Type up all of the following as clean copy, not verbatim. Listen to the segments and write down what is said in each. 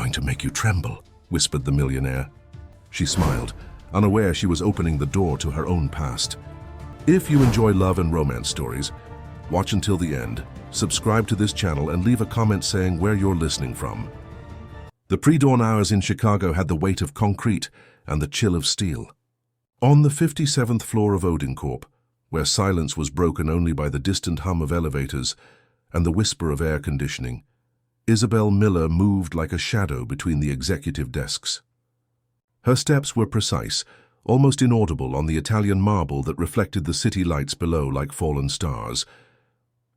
going to make you tremble," whispered the millionaire. She smiled, unaware she was opening the door to her own past. If you enjoy love and romance stories, watch until the end, subscribe to this channel, and leave a comment saying where you're listening from. The pre-dawn hours in Chicago had the weight of concrete and the chill of steel. On the 57th floor of Odincorp, where silence was broken only by the distant hum of elevators and the whisper of air conditioning, Isabel Miller moved like a shadow between the executive desks. Her steps were precise, almost inaudible on the Italian marble that reflected the city lights below like fallen stars.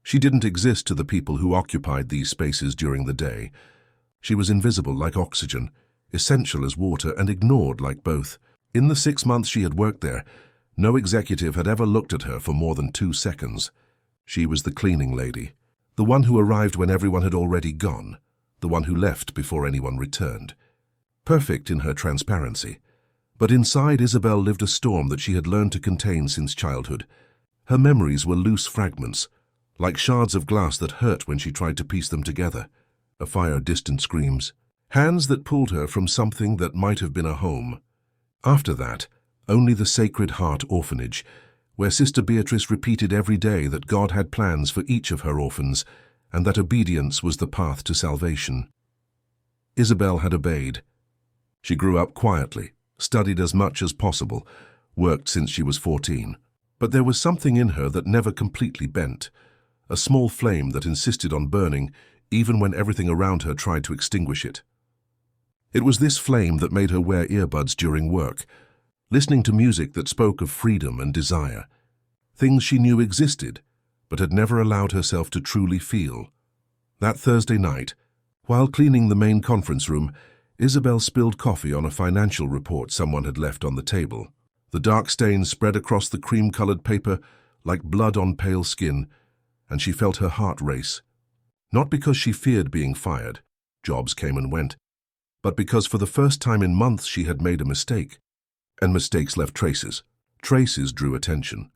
She didn't exist to the people who occupied these spaces during the day. She was invisible like oxygen, essential as water, and ignored like both. In the 6 months she had worked there, no executive had ever looked at her for more than 2 seconds. She was the cleaning lady, the one who arrived when everyone had already gone, the one who left before anyone returned. Perfect in her transparency. But inside Isabel lived a storm that she had learned to contain since childhood. Her memories were loose fragments, like shards of glass that hurt when she tried to piece them together. A fire, distant screams. Hands that pulled her from something that might have been a home. After that, only the Sacred Heart Orphanage, where Sister Beatrice repeated every day that God had plans for each of her orphans, and that obedience was the path to salvation. Isabel had obeyed. She grew up quietly, studied as much as possible, worked since she was 14. But there was something in her that never completely bent, a small flame that insisted on burning even when everything around her tried to extinguish it. It was this flame that made her wear earbuds during work, listening to music that spoke of freedom and desire, things she knew existed, but had never allowed herself to truly feel. That Thursday night, while cleaning the main conference room, Isabel spilled coffee on a financial report someone had left on the table. The dark stains spread across the cream-colored paper like blood on pale skin, and she felt her heart race. Not because she feared being fired, jobs came and went, but because for the first time in months she had made a mistake. And mistakes left traces. Traces drew attention.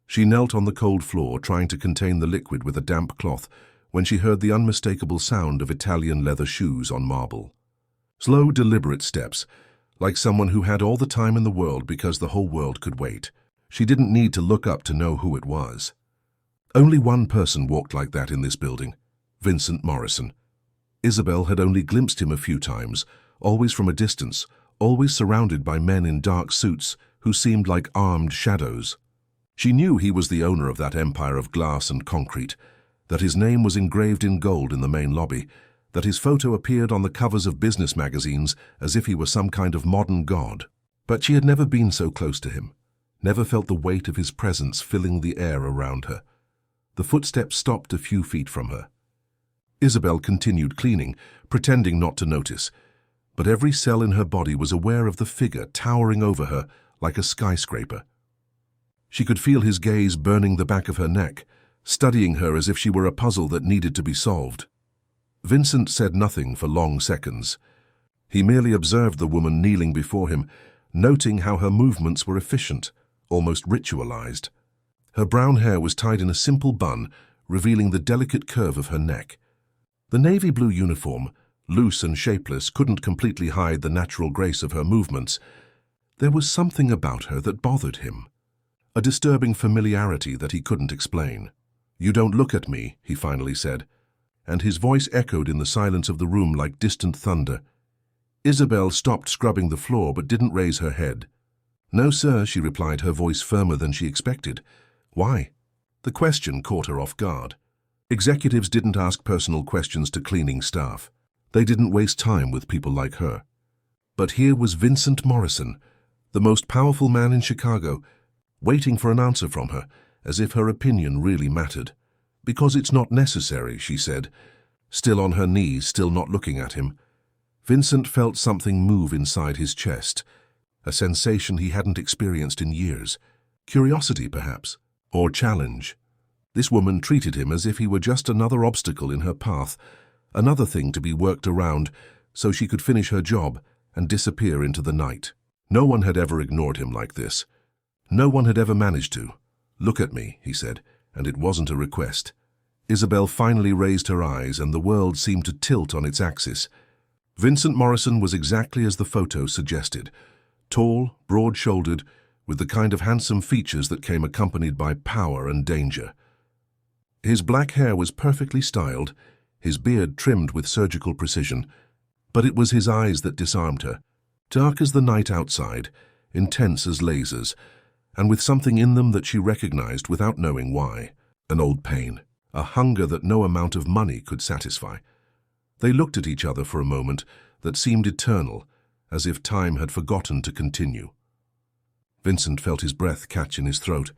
She knelt on the cold floor, trying to contain the liquid with a damp cloth, when she heard the unmistakable sound of Italian leather shoes on marble. Slow, deliberate steps, like someone who had all the time in the world because the whole world could wait. She didn't need to look up to know who it was. Only one person walked like that in this building, Vincent Morrison. Isabel had only glimpsed him a few times, always from a distance, always surrounded by men in dark suits who seemed like armed shadows. She knew he was the owner of that empire of glass and concrete, that his name was engraved in gold in the main lobby, that his photo appeared on the covers of business magazines as if he were some kind of modern god. But she had never been so close to him, never felt the weight of his presence filling the air around her. The footsteps stopped a few feet from her. Isabel continued cleaning, pretending not to notice, but every cell in her body was aware of the figure towering over her like a skyscraper. She could feel his gaze burning the back of her neck, studying her as if she were a puzzle that needed to be solved. Vincent said nothing for long seconds. He merely observed the woman kneeling before him, noting how her movements were efficient, almost ritualized. Her brown hair was tied in a simple bun, revealing the delicate curve of her neck. The navy blue uniform, loose and shapeless, couldn't completely hide the natural grace of her movements. There was something about her that bothered him, a disturbing familiarity that he couldn't explain. "You don't look at me," he finally said, and his voice echoed in the silence of the room like distant thunder. Isabel stopped scrubbing the floor but didn't raise her head. "No, sir," she replied, her voice firmer than she expected. "Why?" The question caught her off guard. Executives didn't ask personal questions to cleaning staff. They didn't waste time with people like her. But here was Vincent Morrison, the most powerful man in Chicago, waiting for an answer from her, as if her opinion really mattered. "Because it's not necessary," she said, still on her knees, still not looking at him. Vincent felt something move inside his chest, a sensation he hadn't experienced in years. Curiosity, perhaps, or challenge. This woman treated him as if he were just another obstacle in her path, another thing to be worked around so she could finish her job and disappear into the night. No one had ever ignored him like this. No one had ever managed to. "Look at me," he said, and it wasn't a request. Isabel finally raised her eyes, and the world seemed to tilt on its axis. Vincent Morrison was exactly as the photo suggested. Tall, broad-shouldered, with the kind of handsome features that came accompanied by power and danger. His black hair was perfectly styled, his beard trimmed with surgical precision, but it was his eyes that disarmed her. Dark as the night outside, intense as lasers, and with something in them that she recognized without knowing why. An old pain, a hunger that no amount of money could satisfy. They looked at each other for a moment that seemed eternal, as if time had forgotten to continue. Vincent felt his breath catch in his throat.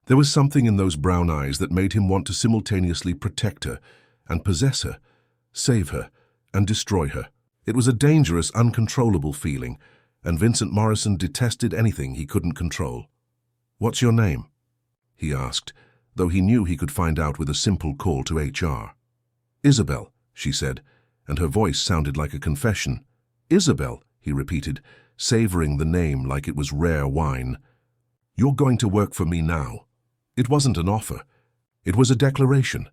There was something in those brown eyes that made him want to simultaneously protect her and possess her, save her and destroy her. It was a dangerous, uncontrollable feeling, and Vincent Morrison detested anything he couldn't control. "What's your name?" he asked, though he knew he could find out with a simple call to HR. "Isabel," she said, and her voice sounded like a confession. "Isabel," he repeated, savoring the name like it was rare wine. "You're going to work for me now." It wasn't an offer. It was a declaration,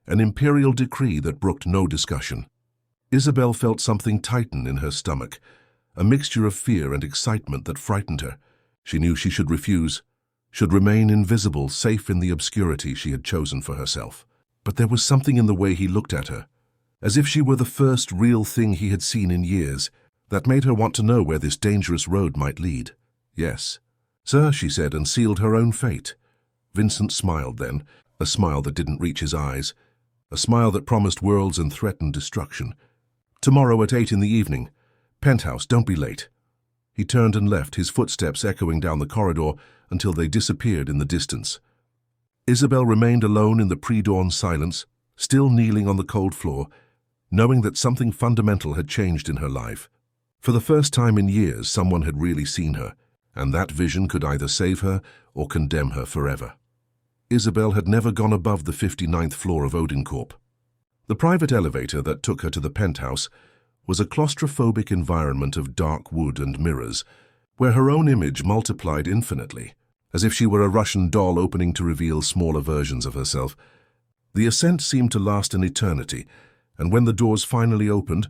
an imperial decree that brooked no discussion. Isabel felt something tighten in her stomach, a mixture of fear and excitement that frightened her. She knew she should refuse, should remain invisible, safe in the obscurity she had chosen for herself. But there was something in the way he looked at her, as if she were the first real thing he had seen in years, that made her want to know where this dangerous road might lead. "Yes, sir," she said, and sealed her own fate. Vincent smiled then, a smile that didn't reach his eyes, a smile that promised worlds and threatened destruction. "Tomorrow at 8 in the evening. Penthouse, don't be late." He turned and left, his footsteps echoing down the corridor until they disappeared in the distance. Isabel remained alone in the pre-dawn silence, still kneeling on the cold floor, knowing that something fundamental had changed in her life. For the first time in years, someone had really seen her, and that vision could either save her or condemn her forever. Isabel had never gone above the 59th floor of Odincorp. The private elevator that took her to the penthouse was a claustrophobic environment of dark wood and mirrors, where her own image multiplied infinitely, as if she were a Russian doll opening to reveal smaller versions of herself. The ascent seemed to last an eternity, and when the doors finally opened,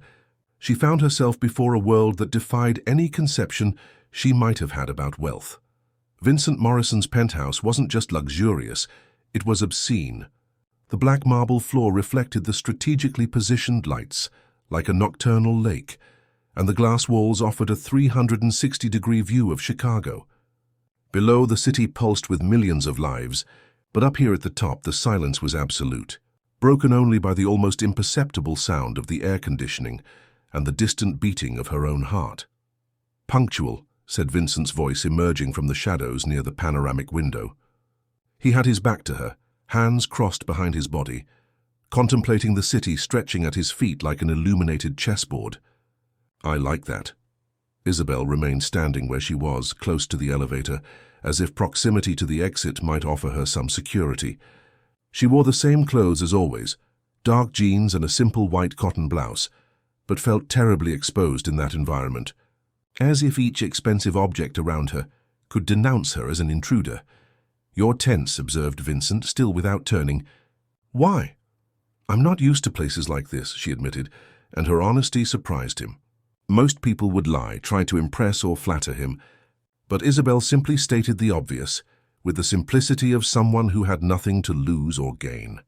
she found herself before a world that defied any conception she might have had about wealth. Vincent Morrison's penthouse wasn't just luxurious, it was obscene. The black marble floor reflected the strategically positioned lights, like a nocturnal lake, and the glass walls offered a 360-degree view of Chicago. Below, the city pulsed with millions of lives, but up here at the top the silence was absolute, broken only by the almost imperceptible sound of the air conditioning and the distant beating of her own heart. "Punctual," said Vincent's voice emerging from the shadows near the panoramic window. He had his back to her, hands crossed behind his body, contemplating the city stretching at his feet like an illuminated chessboard. "I like that." Isabel remained standing where she was, close to the elevator, as if proximity to the exit might offer her some security. She wore the same clothes as always, dark jeans and a simple white cotton blouse, but felt terribly exposed in that environment, as if each expensive object around her could denounce her as an intruder. "You're tense," observed Vincent, still without turning. "Why?" "I'm not used to places like this," she admitted, and her honesty surprised him. Most people would lie, try to impress or flatter him, but Isabel simply stated the obvious, with the simplicity of someone who had nothing to lose or gain.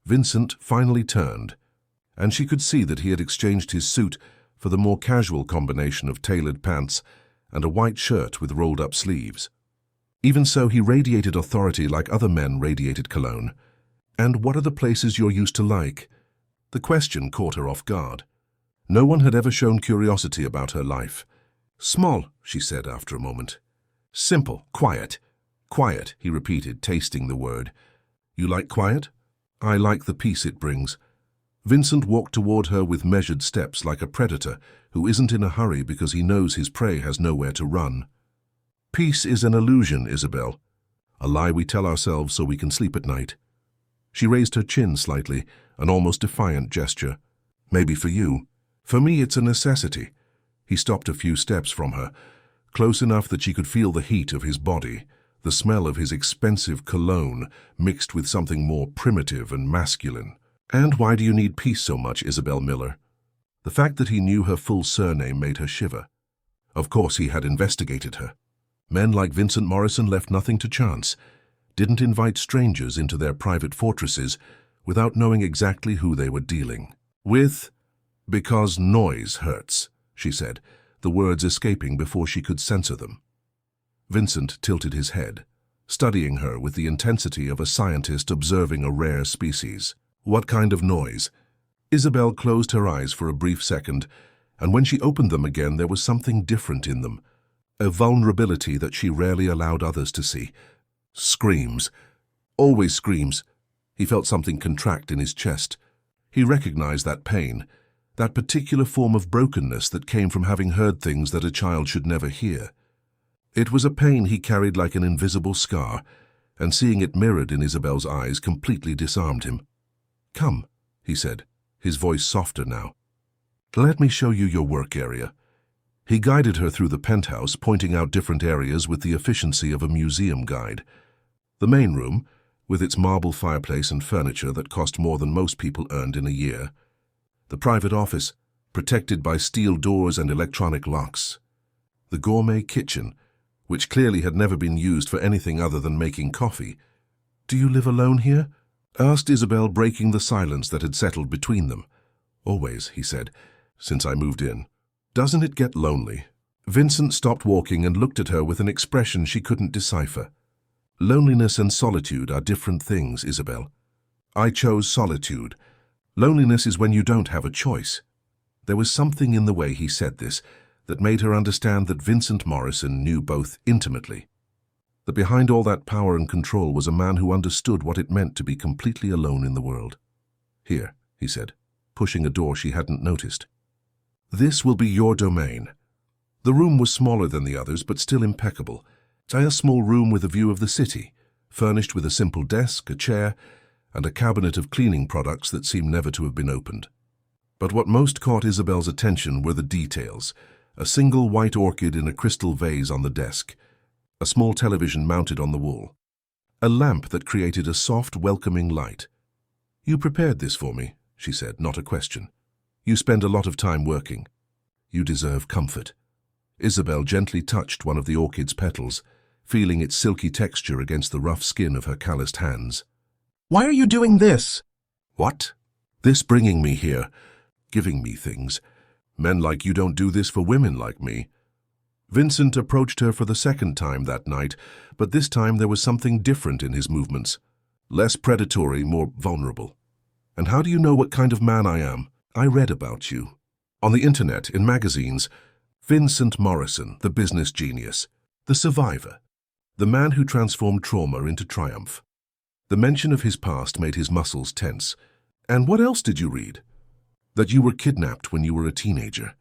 Vincent finally turned, and she could see that he had exchanged his suit for the more casual combination of tailored pants and a white shirt with rolled-up sleeves. Even so, he radiated authority like other men radiated cologne. "And what are the places you're used to like?" The question caught her off guard. No one had ever shown curiosity about her life. "Small," she said after a moment. "Simple, quiet." "Quiet," he repeated, tasting the word. "You like quiet?" "I like the peace it brings." Vincent walked toward her with measured steps, like a predator who isn't in a hurry because he knows his prey has nowhere to run. "Peace is an illusion, Isabel. A lie we tell ourselves so we can sleep at night." She raised her chin slightly, an almost defiant gesture. "Maybe for you. For me, it's a necessity." He stopped a few steps from her, close enough that she could feel the heat of his body, the smell of his expensive cologne mixed with something more primitive and masculine. "And why do you need peace so much, Isabel Miller?" The fact that he knew her full surname made her shiver. Of course he had investigated her. Men like Vincent Morrison left nothing to chance, didn't invite strangers into their private fortresses without knowing exactly who they were dealing with. Because noise hurts, she said, the words escaping before she could censor them. Vincent tilted his head, studying her with the intensity of a scientist observing a rare species. What kind of noise? Isabel closed her eyes for a brief second, and when she opened them again there was something different in them, a vulnerability that she rarely allowed others to see. Screams. Always screams. He felt something contract in his chest. He recognized that pain, that particular form of brokenness that came from having heard things that a child should never hear. It was a pain he carried like an invisible scar, and seeing it mirrored in Isabel's eyes completely disarmed him. "Come," he said, his voice softer now. "Let me show you your work area." He guided her through the penthouse, pointing out different areas with the efficiency of a museum guide. The main room, with its marble fireplace and furniture that cost more than most people earned in a year. The private office, protected by steel doors and electronic locks. The gourmet kitchen, which clearly had never been used for anything other than making coffee. "Do you live alone here?" asked Isabel, breaking the silence that had settled between them. "Always," he said, "since I moved in." "Doesn't it get lonely?" Vincent stopped walking and looked at her with an expression she couldn't decipher. "Loneliness and solitude are different things, Isabel. I chose solitude. Loneliness is when you don't have a choice." There was something in the way he said this that made her understand that Vincent Morrison knew both intimately. That behind all that power and control was a man who understood what it meant to be completely alone in the world. "Here," he said, pushing a door she hadn't noticed. "This will be your domain." The room was smaller than the others, but still impeccable. A small room with a view of the city, furnished with a simple desk, a chair, and a cabinet of cleaning products that seemed never to have been opened. But what most caught Isabel's attention were the details. A single white orchid in a crystal vase on the desk, a small television mounted on the wall, a lamp that created a soft, welcoming light. "You prepared this for me," she said, not a question. "You spend a lot of time working. You deserve comfort." Isabel gently touched one of the orchid's petals, feeling its silky texture against the rough skin of her calloused hands. "Why are you doing this?" "What?" "This bringing me here, giving me things. Men like you don't do this for women like me." Vincent approached her for the second time that night, but this time there was something different in his movements. Less predatory, more vulnerable. "And how do you know what kind of man I am?" "I read about you. On the internet, in magazines. Vincent Morrison, the business genius. The survivor. The man who transformed trauma into triumph." The mention of his past made his muscles tense. "And what else did you read?" "That you were kidnapped when you were a teenager.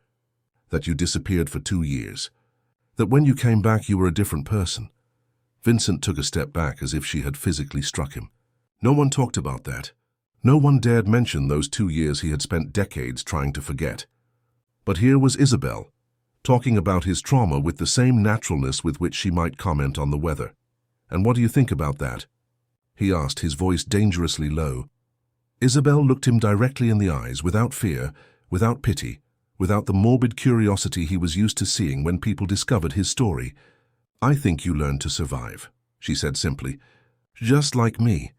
That you disappeared for 2 years. That when you came back you were a different person." Vincent took a step back as if she had physically struck him. No one talked about that. No one dared mention those 2 years he had spent decades trying to forget. But here was Isabel, talking about his trauma with the same naturalness with which she might comment on the weather. "And what do you think about that?" he asked, his voice dangerously low. Isabel looked him directly in the eyes, without fear, without pity, without the morbid curiosity he was used to seeing when people discovered his story. "I think you learned to survive," she said simply. "Just like me."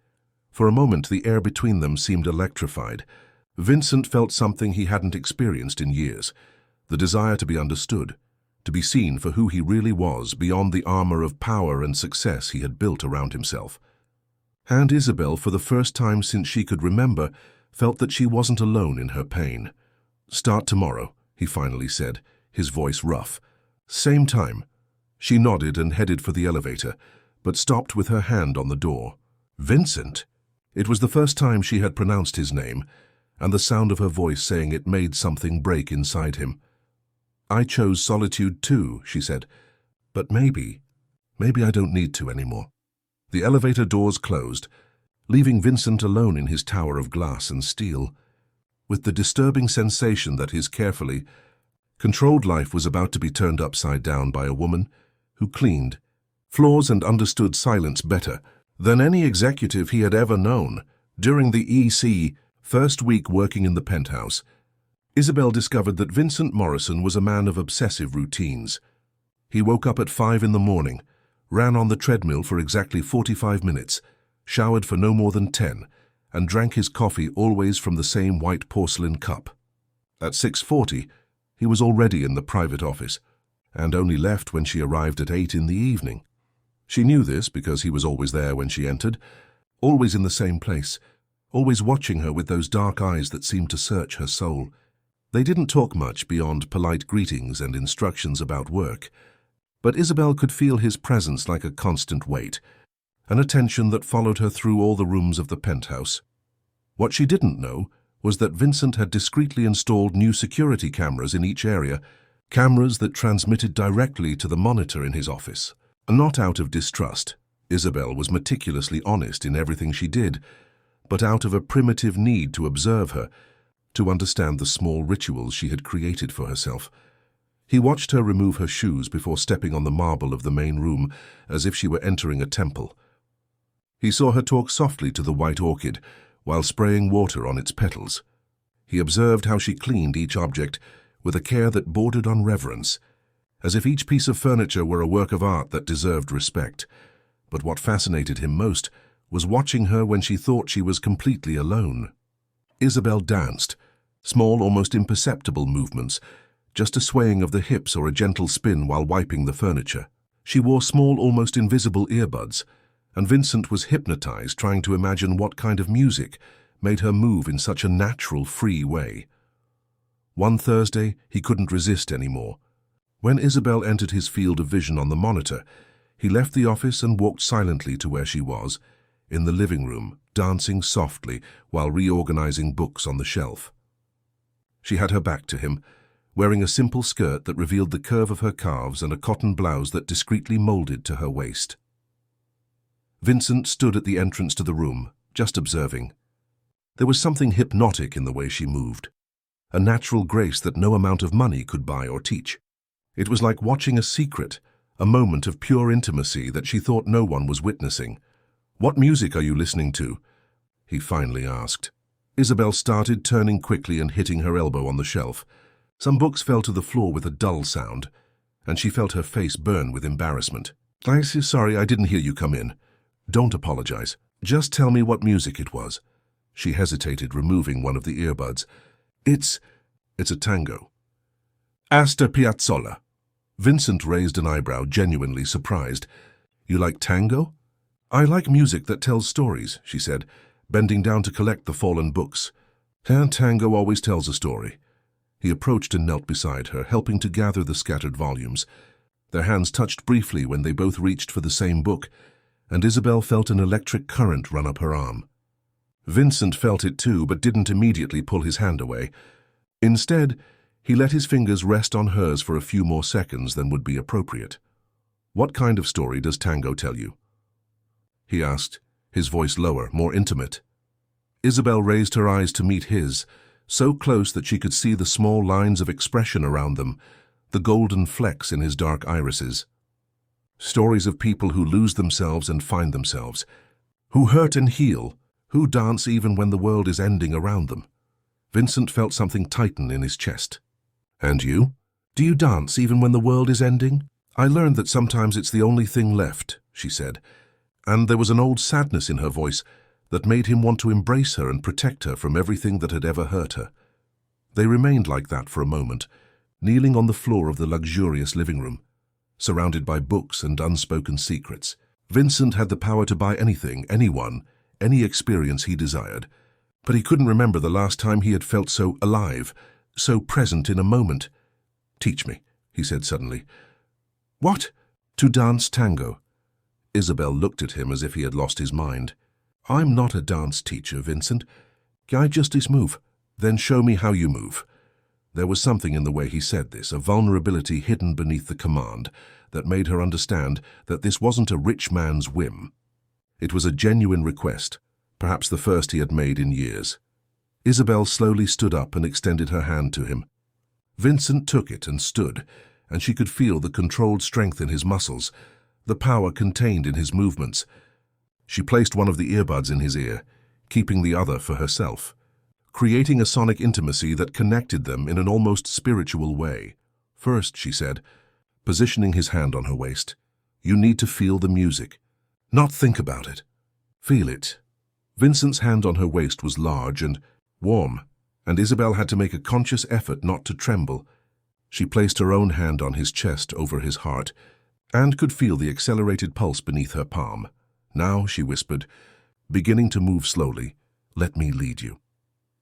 For a moment the air between them seemed electrified. Vincent felt something he hadn't experienced in years, the desire to be understood, to be seen for who he really was beyond the armor of power and success he had built around himself. And Isabel, for the first time since she could remember, felt that she wasn't alone in her pain. "Start tomorrow," he finally said, his voice rough. "Same time." She nodded and headed for the elevator, but stopped with her hand on the door. "Vincent?" It was the first time she had pronounced his name, and the sound of her voice saying it made something break inside him. "I chose solitude too," she said, "but maybe I don't need to anymore." The elevator doors closed, leaving Vincent alone in his tower of glass and steel, with the disturbing sensation that his carefully controlled life was about to be turned upside down by a woman who cleaned floors and understood silence better than any executive he had ever known. During the EC first week working in the penthouse, Isabel discovered that Vincent Morrison was a man of obsessive routines. He woke up at 5 in the morning, ran on the treadmill for exactly 45 minutes, showered for no more than 10, and drank his coffee always from the same white porcelain cup. At 6:40, he was already in the private office, and only left when she arrived at 8 in the evening. She knew this because he was always there when she entered, always in the same place, always watching her with those dark eyes that seemed to search her soul. They didn't talk much beyond polite greetings and instructions about work, but Isabel could feel his presence like a constant weight, an attention that followed her through all the rooms of the penthouse. What she didn't know was that Vincent had discreetly installed new security cameras in each area, cameras that transmitted directly to the monitor in his office. Not out of distrust, Isabel was meticulously honest in everything she did, but out of a primitive need to observe her, to understand the small rituals she had created for herself. He watched her remove her shoes before stepping on the marble of the main room, as if she were entering a temple. He saw her talk softly to the white orchid, while spraying water on its petals. He observed how she cleaned each object with a care that bordered on reverence, as if each piece of furniture were a work of art that deserved respect. But what fascinated him most was watching her when she thought she was completely alone. Isabel danced, small, almost imperceptible movements, just a swaying of the hips or a gentle spin while wiping the furniture. She wore small, almost invisible earbuds, and Vincent was hypnotized trying to imagine what kind of music made her move in such a natural, free way. One Thursday, he couldn't resist anymore. When Isabel entered his field of vision on the monitor, he left the office and walked silently to where she was, in the living room, dancing softly while reorganizing books on the shelf. She had her back to him, wearing a simple skirt that revealed the curve of her calves and a cotton blouse that discreetly molded to her waist. Vincent stood at the entrance to the room, just observing. There was something hypnotic in the way she moved, a natural grace that no amount of money could buy or teach. It was like watching a secret, a moment of pure intimacy that she thought no one was witnessing. "What music are you listening to?" he finally asked. Isabel started, turning quickly and hitting her elbow on the shelf. Some books fell to the floor with a dull sound, and she felt her face burn with embarrassment. "I'm so sorry, I didn't hear you come in." "Don't apologize. Just tell me what music it was." She hesitated, removing one of the earbuds. It's a tango." "Astor Piazzolla." Vincent raised an eyebrow, genuinely surprised. "You like tango?" "I like music that tells stories," she said, bending down to collect the fallen books. "And tango always tells a story." He approached and knelt beside her, helping to gather the scattered volumes. Their hands touched briefly when they both reached for the same book, and Isabel felt an electric current run up her arm. Vincent felt it too, but didn't immediately pull his hand away. Instead, he let his fingers rest on hers for a few more seconds than would be appropriate. "What kind of story does tango tell you?" he asked, his voice lower, more intimate. Isabel raised her eyes to meet his, so close that she could see the small lines of expression around them, the golden flecks in his dark irises. Stories of people who lose themselves and find themselves, who hurt and heal, who dance even when the world is ending around them. Vincent felt something tighten in his chest. "And you? Do you dance even when the world is ending?" "I learned that sometimes it's the only thing left," she said, and there was an old sadness in her voice that made him want to embrace her and protect her from everything that had ever hurt her. They remained like that for a moment, kneeling on the floor of the luxurious living room, surrounded by books and unspoken secrets. Vincent had the power to buy anything, anyone, any experience he desired, but he couldn't remember the last time he had felt so alive, so present in a moment. "Teach me," he said suddenly. "What?" "To dance tango." Isabel looked at him as if he had lost his mind. "I'm not a dance teacher, Vincent. I just move, then show me how you move." There was something in the way he said this, a vulnerability hidden beneath the command, that made her understand that this wasn't a rich man's whim. It was a genuine request, perhaps the first he had made in years. Isabel slowly stood up and extended her hand to him. Vincent took it and stood, and she could feel the controlled strength in his muscles, the power contained in his movements. She placed one of the earbuds in his ear, keeping the other for herself. creating a sonic intimacy that connected them in an almost spiritual way. "First," she said, positioning his hand on her waist, "you need to feel the music. Not think about it. Feel it." Vincent's hand on her waist was large and warm, and Isabel had to make a conscious effort not to tremble. She placed her own hand on his chest over his heart, and could feel the accelerated pulse beneath her palm. "Now," she whispered, beginning to move slowly, "let me lead you."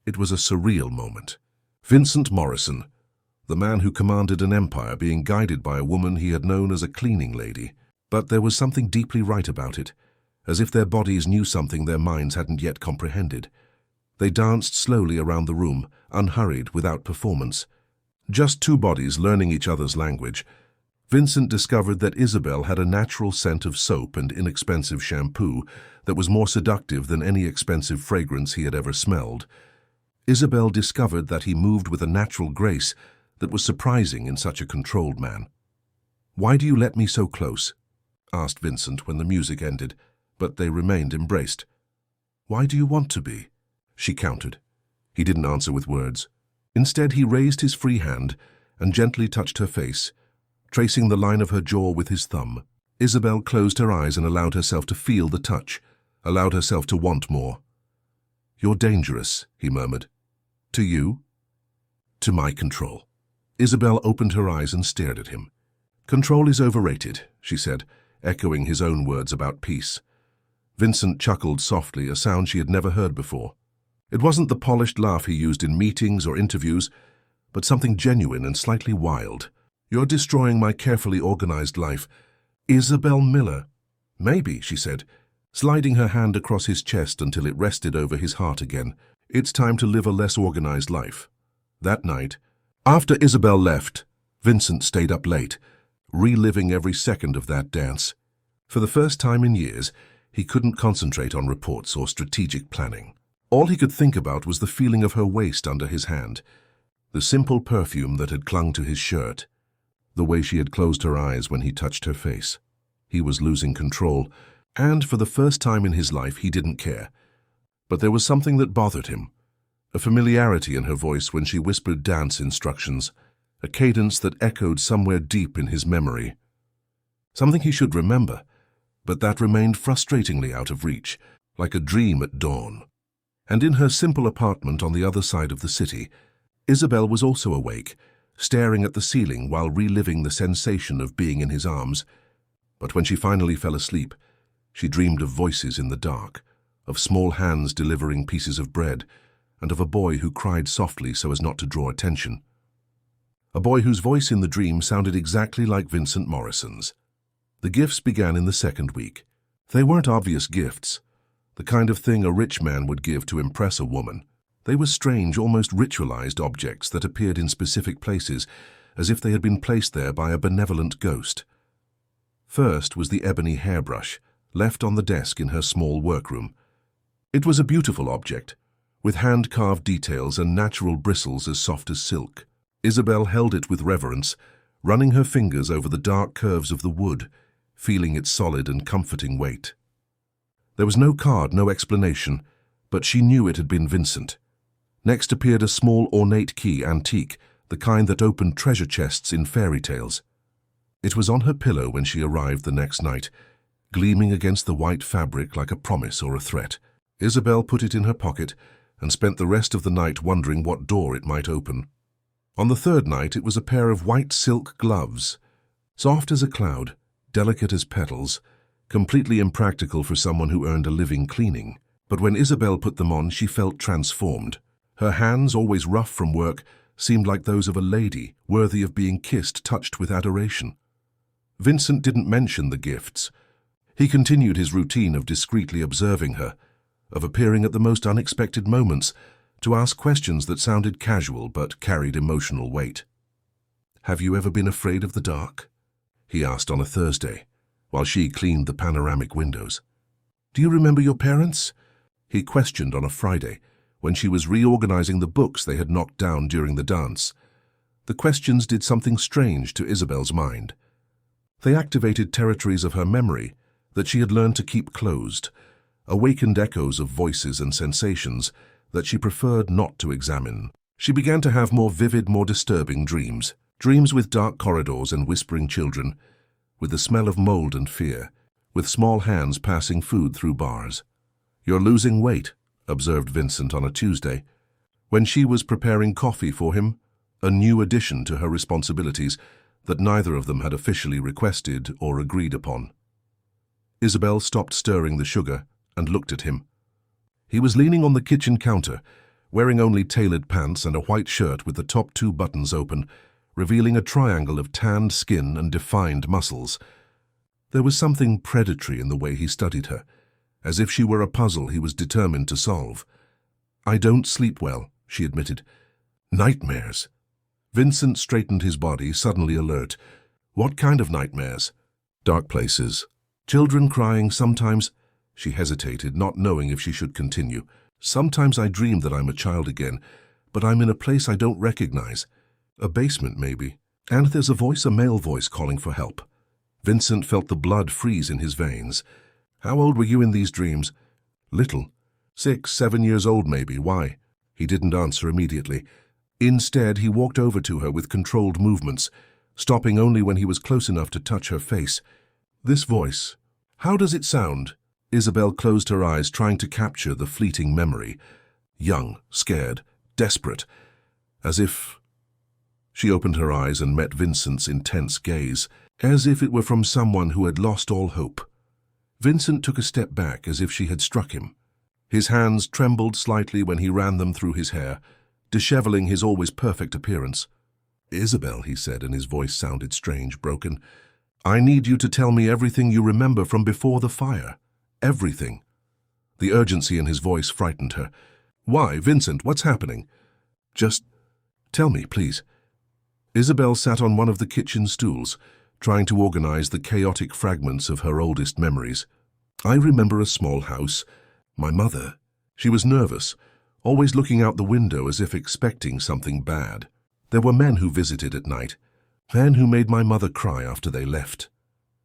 It was a surreal moment. Vincent Morrison, the man who commanded an empire, being guided by a woman he had known as a cleaning lady. But there was something deeply right about it, as if their bodies knew something their minds hadn't yet comprehended. They danced slowly around the room, unhurried, without performance. Just two bodies learning each other's language. Vincent discovered that Isabel had a natural scent of soap and inexpensive shampoo that was more seductive than any expensive fragrance he had ever smelled. Isabel discovered that he moved with a natural grace that was surprising in such a controlled man. "Why do you let me so close?" asked Vincent when the music ended, but they remained embraced. "Why do you want to be?" she countered. He didn't answer with words. Instead, he raised his free hand and gently touched her face, tracing the line of her jaw with his thumb. Isabel closed her eyes and allowed herself to feel the touch, allowed herself to want more. "You're dangerous," he murmured. "To you?" "To my control." Isabel opened her eyes and stared at him. "Control is overrated," she said, echoing his own words about peace. Vincent chuckled softly, a sound she had never heard before. It wasn't the polished laugh he used in meetings or interviews, but something genuine and slightly wild. "You're destroying my carefully organized life." "Isabel Miller." "Maybe," she said, sliding her hand across his chest until it rested over his heart again. "It's time to live a less organized life." That night, after Isabel left, Vincent stayed up late, reliving every second of that dance. For the first time in years, he couldn't concentrate on reports or strategic planning. All he could think about was the feeling of her waist under his hand, the simple perfume that had clung to his shirt, the way she had closed her eyes when he touched her face. He was losing control, and for the first time in his life he didn't care. But there was something that bothered him, a familiarity in her voice when she whispered dance instructions, a cadence that echoed somewhere deep in his memory. Something he should remember, but that remained frustratingly out of reach, like a dream at dawn. And in her simple apartment on the other side of the city, Isabel was also awake, staring at the ceiling while reliving the sensation of being in his arms. But when she finally fell asleep, she dreamed of voices in the dark, of small hands delivering pieces of bread, and of a boy who cried softly so as not to draw attention. A boy whose voice in the dream sounded exactly like Vincent Morrison's. The gifts began in the second week. They weren't obvious gifts, the kind of thing a rich man would give to impress a woman. They were strange, almost ritualized objects that appeared in specific places, as if they had been placed there by a benevolent ghost. First was the ebony hairbrush, left on the desk in her small workroom. It was a beautiful object, with hand-carved details and natural bristles as soft as silk. Isabel held it with reverence, running her fingers over the dark curves of the wood, feeling its solid and comforting weight. There was no card, no explanation, but she knew it had been Vincent. Next appeared a small ornate key, antique, the kind that opened treasure chests in fairy tales. It was on her pillow when she arrived the next night, gleaming against the white fabric like a promise or a threat. Isabel put it in her pocket and spent the rest of the night wondering what door it might open. On the third night, it was a pair of white silk gloves, soft as a cloud, delicate as petals, completely impractical for someone who earned a living cleaning. But when Isabel put them on, she felt transformed. Her hands, always rough from work, seemed like those of a lady, worthy of being kissed, touched with adoration. Vincent didn't mention the gifts. He continued his routine of discreetly observing her, of appearing at the most unexpected moments, to ask questions that sounded casual but carried emotional weight. "Have you ever been afraid of the dark?" he asked on a Thursday, while she cleaned the panoramic windows. "Do you remember your parents?" he questioned on a Friday, when she was reorganizing the books they had knocked down during the dance. The questions did something strange to Isabel's mind. They activated territories of her memory that she had learned to keep closed, awakened echoes of voices and sensations that she preferred not to examine. She began to have more vivid, more disturbing dreams. Dreams with dark corridors and whispering children, with the smell of mold and fear, with small hands passing food through bars. "You're losing weight," observed Vincent on a Tuesday, when she was preparing coffee for him, a new addition to her responsibilities that neither of them had officially requested or agreed upon. Isabel stopped stirring the sugar and looked at him. He was leaning on the kitchen counter, wearing only tailored pants and a white shirt with the top 2 buttons open, revealing a triangle of tanned skin and defined muscles. There was something predatory in the way he studied her, as if she were a puzzle he was determined to solve. "I don't sleep well," she admitted. "Nightmares." Vincent straightened his body, suddenly alert. "What kind of nightmares?" "Dark places. Children crying sometimes." She hesitated, not knowing if she should continue. "Sometimes I dream that I'm a child again, but I'm in a place I don't recognize. A basement, maybe. And there's a male voice calling for help." Vincent felt the blood freeze in his veins. "How old were you in these dreams?" "Little. 6, 7 years old, maybe. Why?" He didn't answer immediately. Instead, he walked over to her with controlled movements, stopping only when he was close enough to touch her face. "This voice, how does it sound?" Isabel closed her eyes, trying to capture the fleeting memory. Young, scared, desperate, as if... She opened her eyes and met Vincent's intense gaze, as if it were from someone who had lost all hope. Vincent took a step back as if she had struck him. His hands trembled slightly when he ran them through his hair, disheveling his always perfect appearance. "Isabel," he said, and his voice sounded strange, broken. "I need you to tell me everything you remember from before the fire. Everything." The urgency in his voice frightened her. "Why, Vincent, what's happening?" "Just tell me, please." Isabel sat on one of the kitchen stools, trying to organize the chaotic fragments of her oldest memories. "I remember a small house. My mother. She was nervous, always looking out the window as if expecting something bad. There were men who visited at night, men who made my mother cry after they left."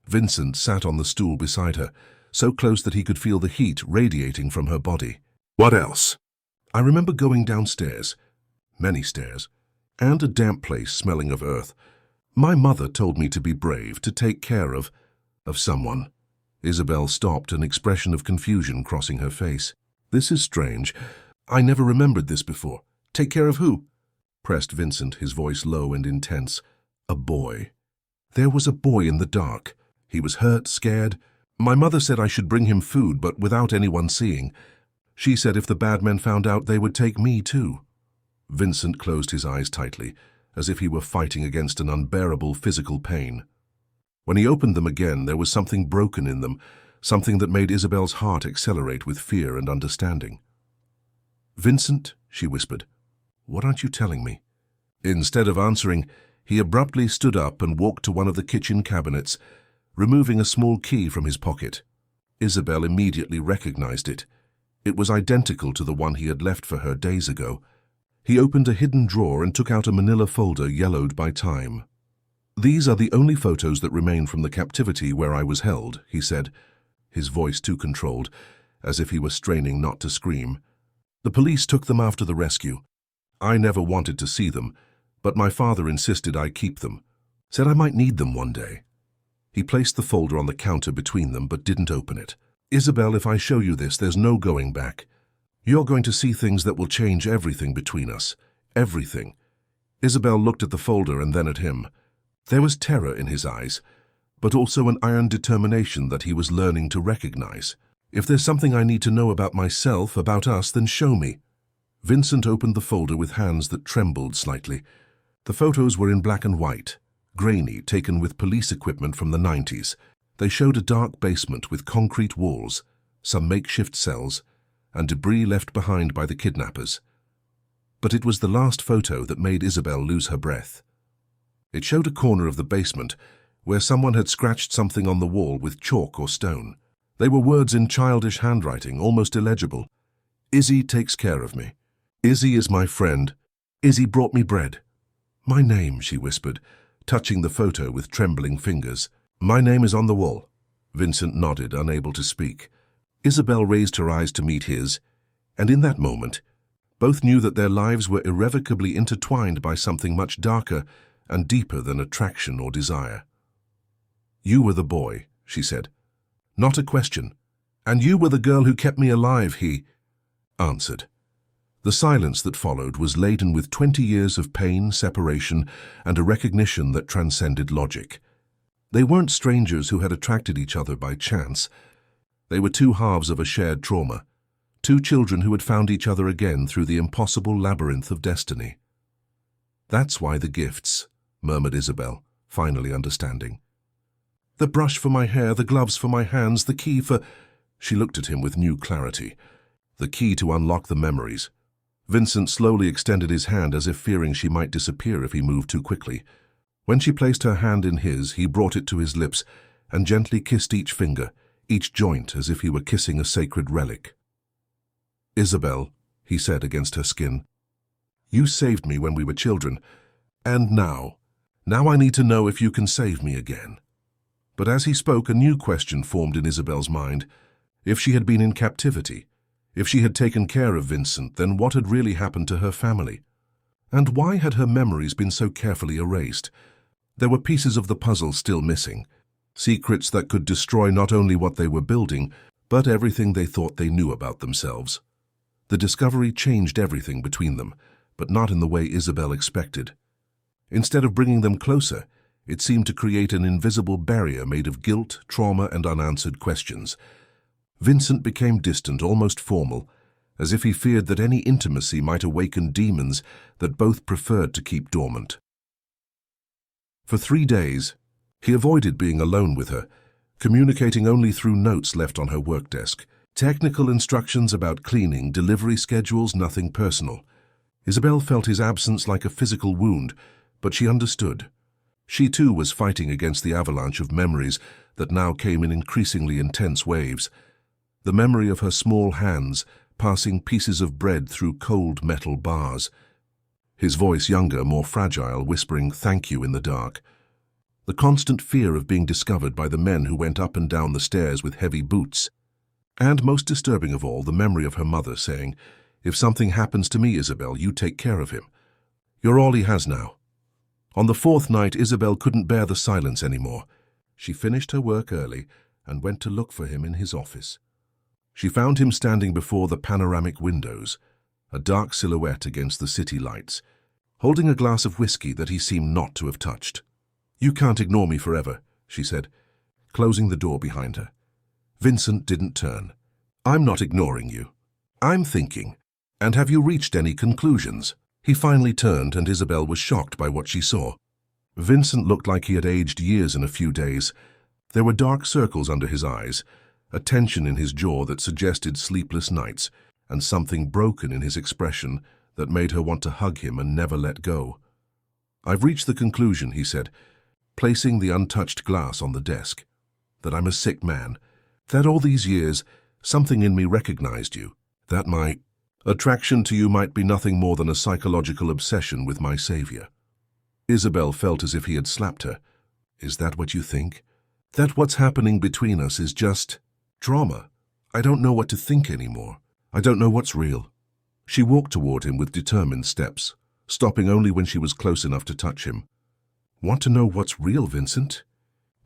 Vincent sat on the stool beside her, so close that he could feel the heat radiating from her body. "What else?" "I remember going downstairs, many stairs, and a damp place smelling of earth. My mother told me to be brave, to take care of someone." Isabel stopped, an expression of confusion crossing her face. "This is strange. I never remembered this before." "Take care of who?" pressed Vincent, his voice low and intense. "A boy. There was a boy in the dark. He was hurt, scared. My mother said I should bring him food, but without anyone seeing. She said if the bad men found out, they would take me too." Vincent closed his eyes tightly, as if he were fighting against an unbearable physical pain. When he opened them again, there was something broken in them, something that made Isabel's heart accelerate with fear and understanding. "Vincent," she whispered, "what aren't you telling me?" Instead of answering, he abruptly stood up and walked to one of the kitchen cabinets, removing a small key from his pocket. Isabel immediately recognized it. It was identical to the one he had left for her days ago. He opened a hidden drawer and took out a manila folder yellowed by time. "These are the only photos that remain from the captivity where I was held," he said, his voice too controlled, as if he were straining not to scream. "The police took them after the rescue. I never wanted to see them, but my father insisted I keep them, said I might need them one day." He placed the folder on the counter between them, but didn't open it. "Isabel, if I show you this, there's no going back. You're going to see things that will change everything between us. Everything." Isabel looked at the folder and then at him. There was terror in his eyes, but also an iron determination that he was learning to recognize. "If there's something I need to know about myself, about us, then show me." Vincent opened the folder with hands that trembled slightly. The photos were in black and white, grainy, taken with police equipment from the 90s. They showed a dark basement with concrete walls, some makeshift cells, and debris left behind by the kidnappers. But it was the last photo that made Isabel lose her breath. It showed a corner of the basement where someone had scratched something on the wall with chalk or stone. They were words in childish handwriting, almost illegible. "Izzy takes care of me. Izzy is my friend. Izzy brought me bread." "My name," she whispered, touching the photo with trembling fingers. "My name is on the wall." Vincent nodded, unable to speak. Isabel raised her eyes to meet his, and in that moment, Both knew that their lives were irrevocably intertwined by something much darker and deeper than attraction or desire. "You were the boy," she said. "Not a question. And you were the girl who kept me alive," he answered. The silence that followed was laden with 20 years of pain, separation, and a recognition that transcended logic. They weren't strangers who had attracted each other by chance. They were two halves of a shared trauma, two children who had found each other again through the impossible labyrinth of destiny. "That's why the gifts," murmured Isabel, finally understanding. "The brush for my hair, the gloves for my hands, the key for—" She looked at him with new clarity. The key to unlock the memories. Vincent slowly extended his hand as if fearing she might disappear if he moved too quickly. When she placed her hand in his, he brought it to his lips and gently kissed each finger, each joint as if he were kissing a sacred relic. "Isabel," he said against her skin, "you saved me when we were children, and now I need to know if you can save me again." But as he spoke, a new question formed in Isabel's mind. If she had been in captivity, if she had taken care of Vincent, then what had really happened to her family? And why had her memories been so carefully erased? There were pieces of the puzzle still missing, secrets that could destroy not only what they were building, but everything they thought they knew about themselves. The discovery changed everything between them, but not in the way Isabel expected. Instead of bringing them closer, it seemed to create an invisible barrier made of guilt, trauma, and unanswered questions. Vincent became distant, almost formal, as if he feared that any intimacy might awaken demons that both preferred to keep dormant. For 3 days, he avoided being alone with her, communicating only through notes left on her work desk. Technical instructions about cleaning, delivery schedules, nothing personal. Isabel felt his absence like a physical wound, but she understood. She too was fighting against the avalanche of memories that now came in increasingly intense waves. The memory of her small hands passing pieces of bread through cold metal bars. His voice younger, more fragile, whispering "thank you" in the dark. The constant fear of being discovered by the men who went up and down the stairs with heavy boots. And most disturbing of all, the memory of her mother saying, "If something happens to me, Isabel, you take care of him. You're all he has now." On the 4th night, Isabel couldn't bear the silence anymore. She finished her work early and went to look for him in his office. She found him standing before the panoramic windows, a dark silhouette against the city lights, holding a glass of whiskey that he seemed not to have touched. "You can't ignore me forever," she said, closing the door behind her. Vincent didn't turn. "I'm not ignoring you. I'm thinking. And have you reached any conclusions?" He finally turned, and Isabel was shocked by what she saw. Vincent looked like he had aged years in a few days. There were dark circles under his eyes, a tension in his jaw that suggested sleepless nights, and something broken in his expression that made her want to hug him and never let go. "I've reached the conclusion," he said, placing the untouched glass on the desk, "that I'm a sick man, that all these years something in me recognized you, that my attraction to you might be nothing more than a psychological obsession with my savior." Isabel felt as if he had slapped her. "Is that what you think? That what's happening between us is just drama? I don't know what to think anymore. I don't know what's real." She walked toward him with determined steps, stopping only when she was close enough to touch him. "Want to know what's real, Vincent?"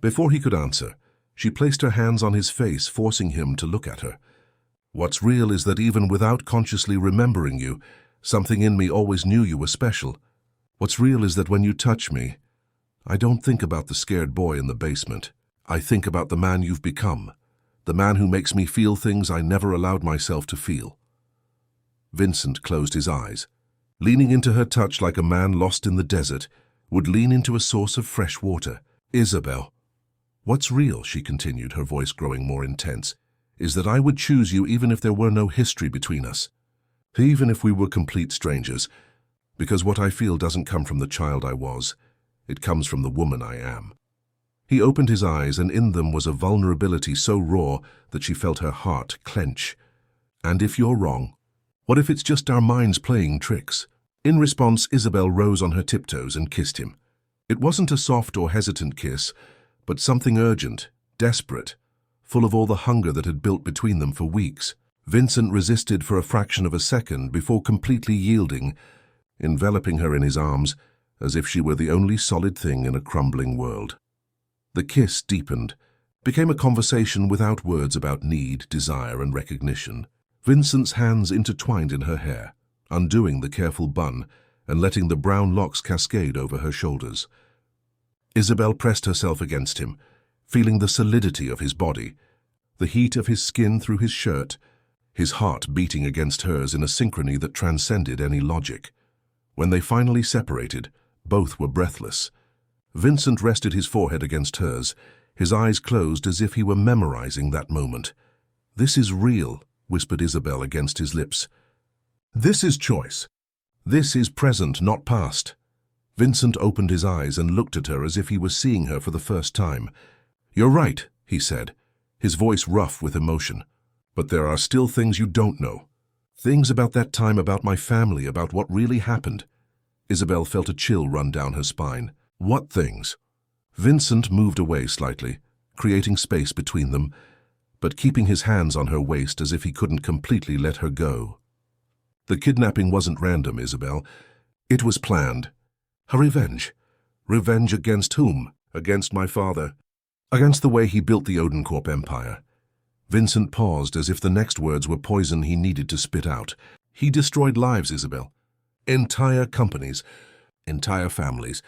Before he could answer, she placed her hands on his face, forcing him to look at her. "What's real is that even without consciously remembering you, something in me always knew you were special. What's real is that when you touch me, I don't think about the scared boy in the basement. I think about the man you've become, the man who makes me feel things I never allowed myself to feel." Vincent closed his eyes, leaning into her touch like a man lost in the desert would lean into a source of fresh water. "Isabel, what's real," she continued, her voice growing more intense, "is that I would choose you even if there were no history between us, even if we were complete strangers, because what I feel doesn't come from the child I was, it comes from the woman I am." He opened his eyes, and in them was a vulnerability so raw that she felt her heart clench. "And if you're wrong, what if it's just our minds playing tricks?" In response, Isabel rose on her tiptoes and kissed him. It wasn't a soft or hesitant kiss, but something urgent, desperate, full of all the hunger that had built between them for weeks. Vincent resisted for a fraction of a second before completely yielding, enveloping her in his arms as if she were the only solid thing in a crumbling world. The kiss deepened, became a conversation without words about need, desire, and recognition. Vincent's hands intertwined in her hair, undoing the careful bun and letting the brown locks cascade over her shoulders. Isabel pressed herself against him, feeling the solidity of his body, the heat of his skin through his shirt, his heart beating against hers in a synchrony that transcended any logic. When they finally separated, both were breathless. Vincent rested his forehead against hers, his eyes closed as if he were memorizing that moment. "This is real," whispered Isabel against his lips. "This is choice. This is present, not past." Vincent opened his eyes and looked at her as if he was seeing her for the first time. "You're right," he said, his voice rough with emotion. "But there are still things you don't know. Things about that time, about my family, about what really happened." Isabel felt a chill run down her spine. "What things?" Vincent moved away slightly, creating space between them, but keeping his hands on her waist as if he couldn't completely let her go. "The kidnapping wasn't random, Isabel. It was planned. Her revenge. Revenge against whom? Against my father. Against the way he built the Odenkorp Empire." Vincent paused as if the next words were poison he needed to spit out. "He destroyed lives, Isabel. Entire companies, entire families,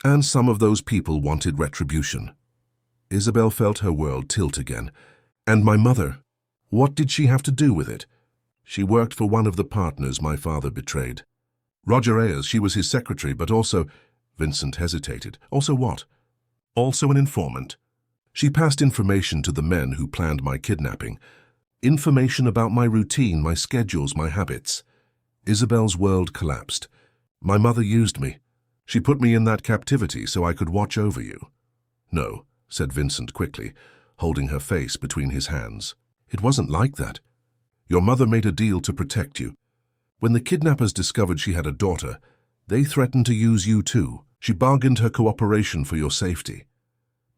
and some of those people wanted retribution." Isabel felt her world tilt again. "And my mother? What did she have to do with it?" "She worked for one of the partners my father betrayed. Roger Ayers, she was his secretary, but also—" Vincent hesitated. "Also what?" "Also an informant. She passed information to the men who planned my kidnapping. Information about my routine, my schedules, my habits." Isabel's world collapsed. "My mother used me. She put me in that captivity so I could watch over you." "No," said Vincent quickly, holding her face between his hands. "It wasn't like that. Your mother made a deal to protect you. When the kidnappers discovered she had a daughter, they threatened to use you too. She bargained her cooperation for your safety.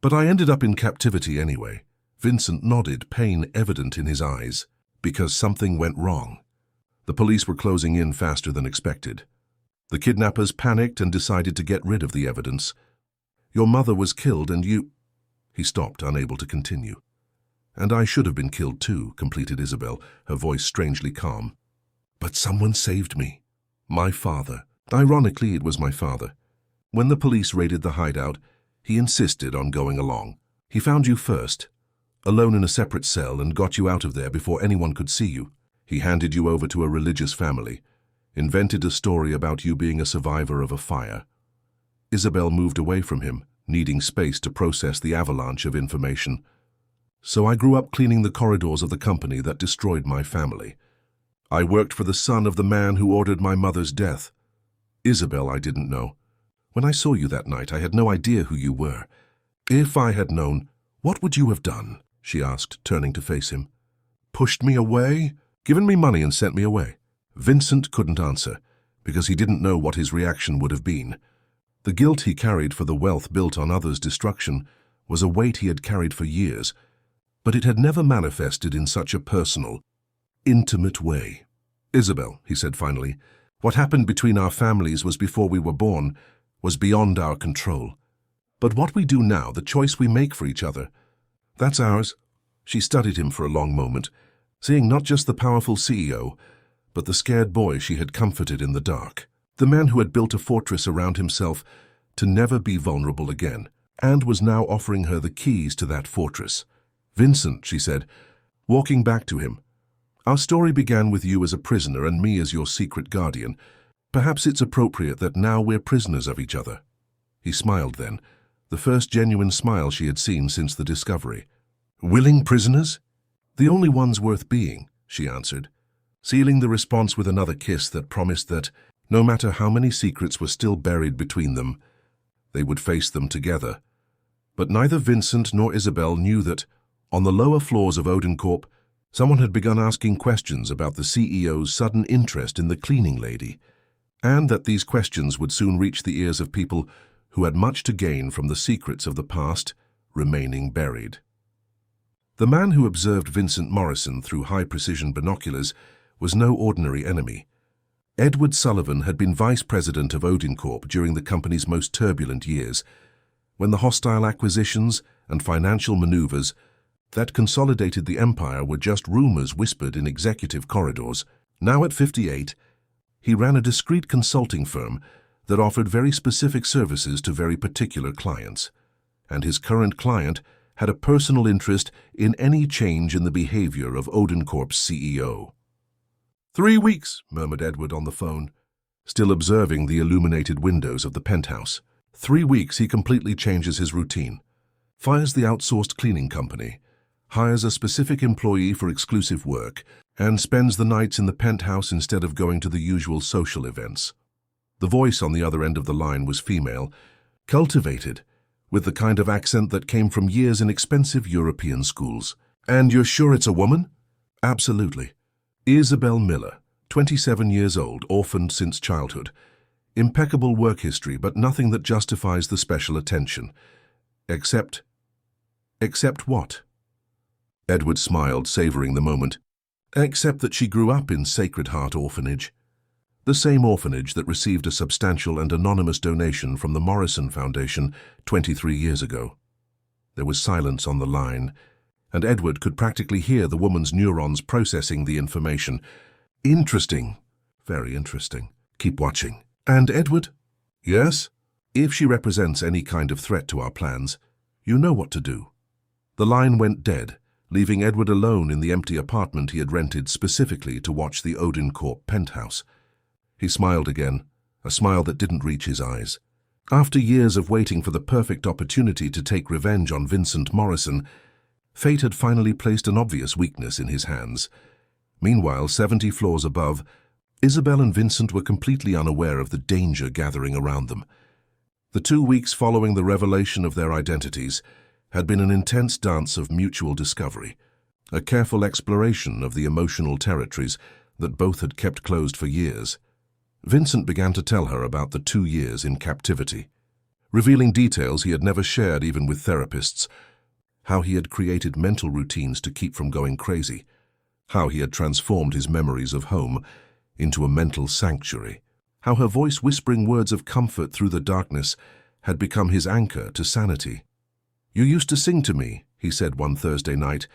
But I ended up in captivity anyway." Vincent nodded, pain evident in his eyes. "Because something went wrong. The police were closing in faster than expected. The kidnappers panicked and decided to get rid of the evidence. Your mother was killed and you—" He stopped, unable to continue. "And I should have been killed too," completed Isabel, her voice strangely calm. "But someone saved me. My father. Ironically, it was my father. When the police raided the hideout, he insisted on going along. He found you first, alone in a separate cell, and got you out of there before anyone could see you. He handed you over to a religious family, invented a story about you being a survivor of a fire." Isabel moved away from him, needing space to process the avalanche of information. "So I grew up cleaning the corridors of the company that destroyed my family. I worked for the son of the man who ordered my mother's death. Isabel, I didn't know. When I saw you that night, I had no idea who you were. If I had known, what would you have done?" she asked, turning to face him. "Pushed me away? Given me money and sent me away?" Vincent couldn't answer, because he didn't know what his reaction would have been. The guilt he carried for the wealth built on others' destruction was a weight he had carried for years, but it had never manifested in such a personal, intimate way. "Isabel," he said finally, "what happened between our families was before we were born, was beyond our control. But what we do now, the choice we make for each other, that's ours." She studied him for a long moment, seeing not just the powerful CEO, but the scared boy she had comforted in the dark. The man who had built a fortress around himself to never be vulnerable again, and was now offering her the keys to that fortress. "Vincent," she said, walking back to him, "our story began with you as a prisoner and me as your secret guardian. Perhaps it's appropriate that now we're prisoners of each other." He smiled then, the first genuine smile she had seen since the discovery. "Willing prisoners?" "The only ones worth being," she answered, sealing the response with another kiss that promised that, no matter how many secrets were still buried between them, they would face them together. But neither Vincent nor Isabel knew that, on the lower floors of Odenkorp, someone had begun asking questions about the CEO's sudden interest in the cleaning lady, and that these questions would soon reach the ears of people who had much to gain from the secrets of the past remaining buried. The man who observed Vincent Morrison through high-precision binoculars was no ordinary enemy. Edward Sullivan had been vice president of Odin Corp during the company's most turbulent years, when the hostile acquisitions and financial maneuvers that consolidated the empire were just rumors whispered in executive corridors. Now at 58, he ran a discreet consulting firm that offered very specific services to very particular clients, and his current client had a personal interest in any change in the behavior of Odin Corp's CEO. 3 weeks, murmured Edward on the phone, still observing the illuminated windows of the penthouse. 3 weeks he completely changes his routine, fires the outsourced cleaning company, hires a specific employee for exclusive work, and spends the nights in the penthouse instead of going to the usual social events. The voice on the other end of the line was female, cultivated, with the kind of accent that came from years in expensive European schools. And you're sure it's a woman? Absolutely. Isabel Miller, 27 years old, orphaned since childhood. Impeccable work history, but nothing that justifies the special attention. Except what? Edward smiled, savoring the moment. Except that she grew up in Sacred Heart Orphanage. The same orphanage that received a substantial and anonymous donation from the Morrison Foundation 23 years ago. There was silence on the line, and Edward could practically hear the woman's neurons processing the information. Interesting. Very interesting. Keep watching. And Edward? Yes? If she represents any kind of threat to our plans, you know what to do. The line went dead, leaving Edward alone in the empty apartment he had rented specifically to watch the Odin Corp penthouse. He smiled again, a smile that didn't reach his eyes. After years of waiting for the perfect opportunity to take revenge on Vincent Morrison, fate had finally placed an obvious weakness in his hands. Meanwhile, 70 floors above, Isabel and Vincent were completely unaware of the danger gathering around them. The 2 weeks following the revelation of their identities had been an intense dance of mutual discovery, a careful exploration of the emotional territories that both had kept closed for years. Vincent began to tell her about the 2 years in captivity, revealing details he had never shared even with therapists, how he had created mental routines to keep from going crazy, how he had transformed his memories of home into a mental sanctuary, how her voice whispering words of comfort through the darkness had become his anchor to sanity. "You used to sing to me," he said one Thursday night.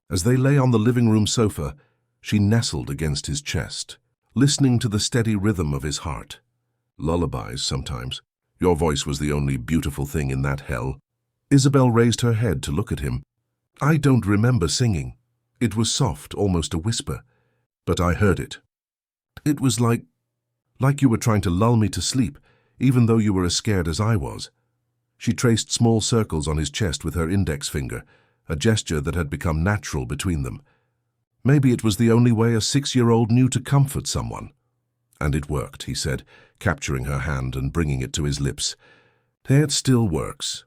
As they lay on the living room sofa, she nestled against his chest, listening to the steady rhythm of his heart. Lullabies sometimes. Your voice was the only beautiful thing in that hell. Isabel raised her head to look at him. I don't remember singing. It was soft, almost a whisper, but I heard it. It was like you were trying to lull me to sleep, even though you were as scared as I was. She traced small circles on his chest with her index finger, a gesture that had become natural between them. Maybe it was the only way a 6-year-old knew to comfort someone. And it worked, he said, capturing her hand and bringing it to his lips. It still works.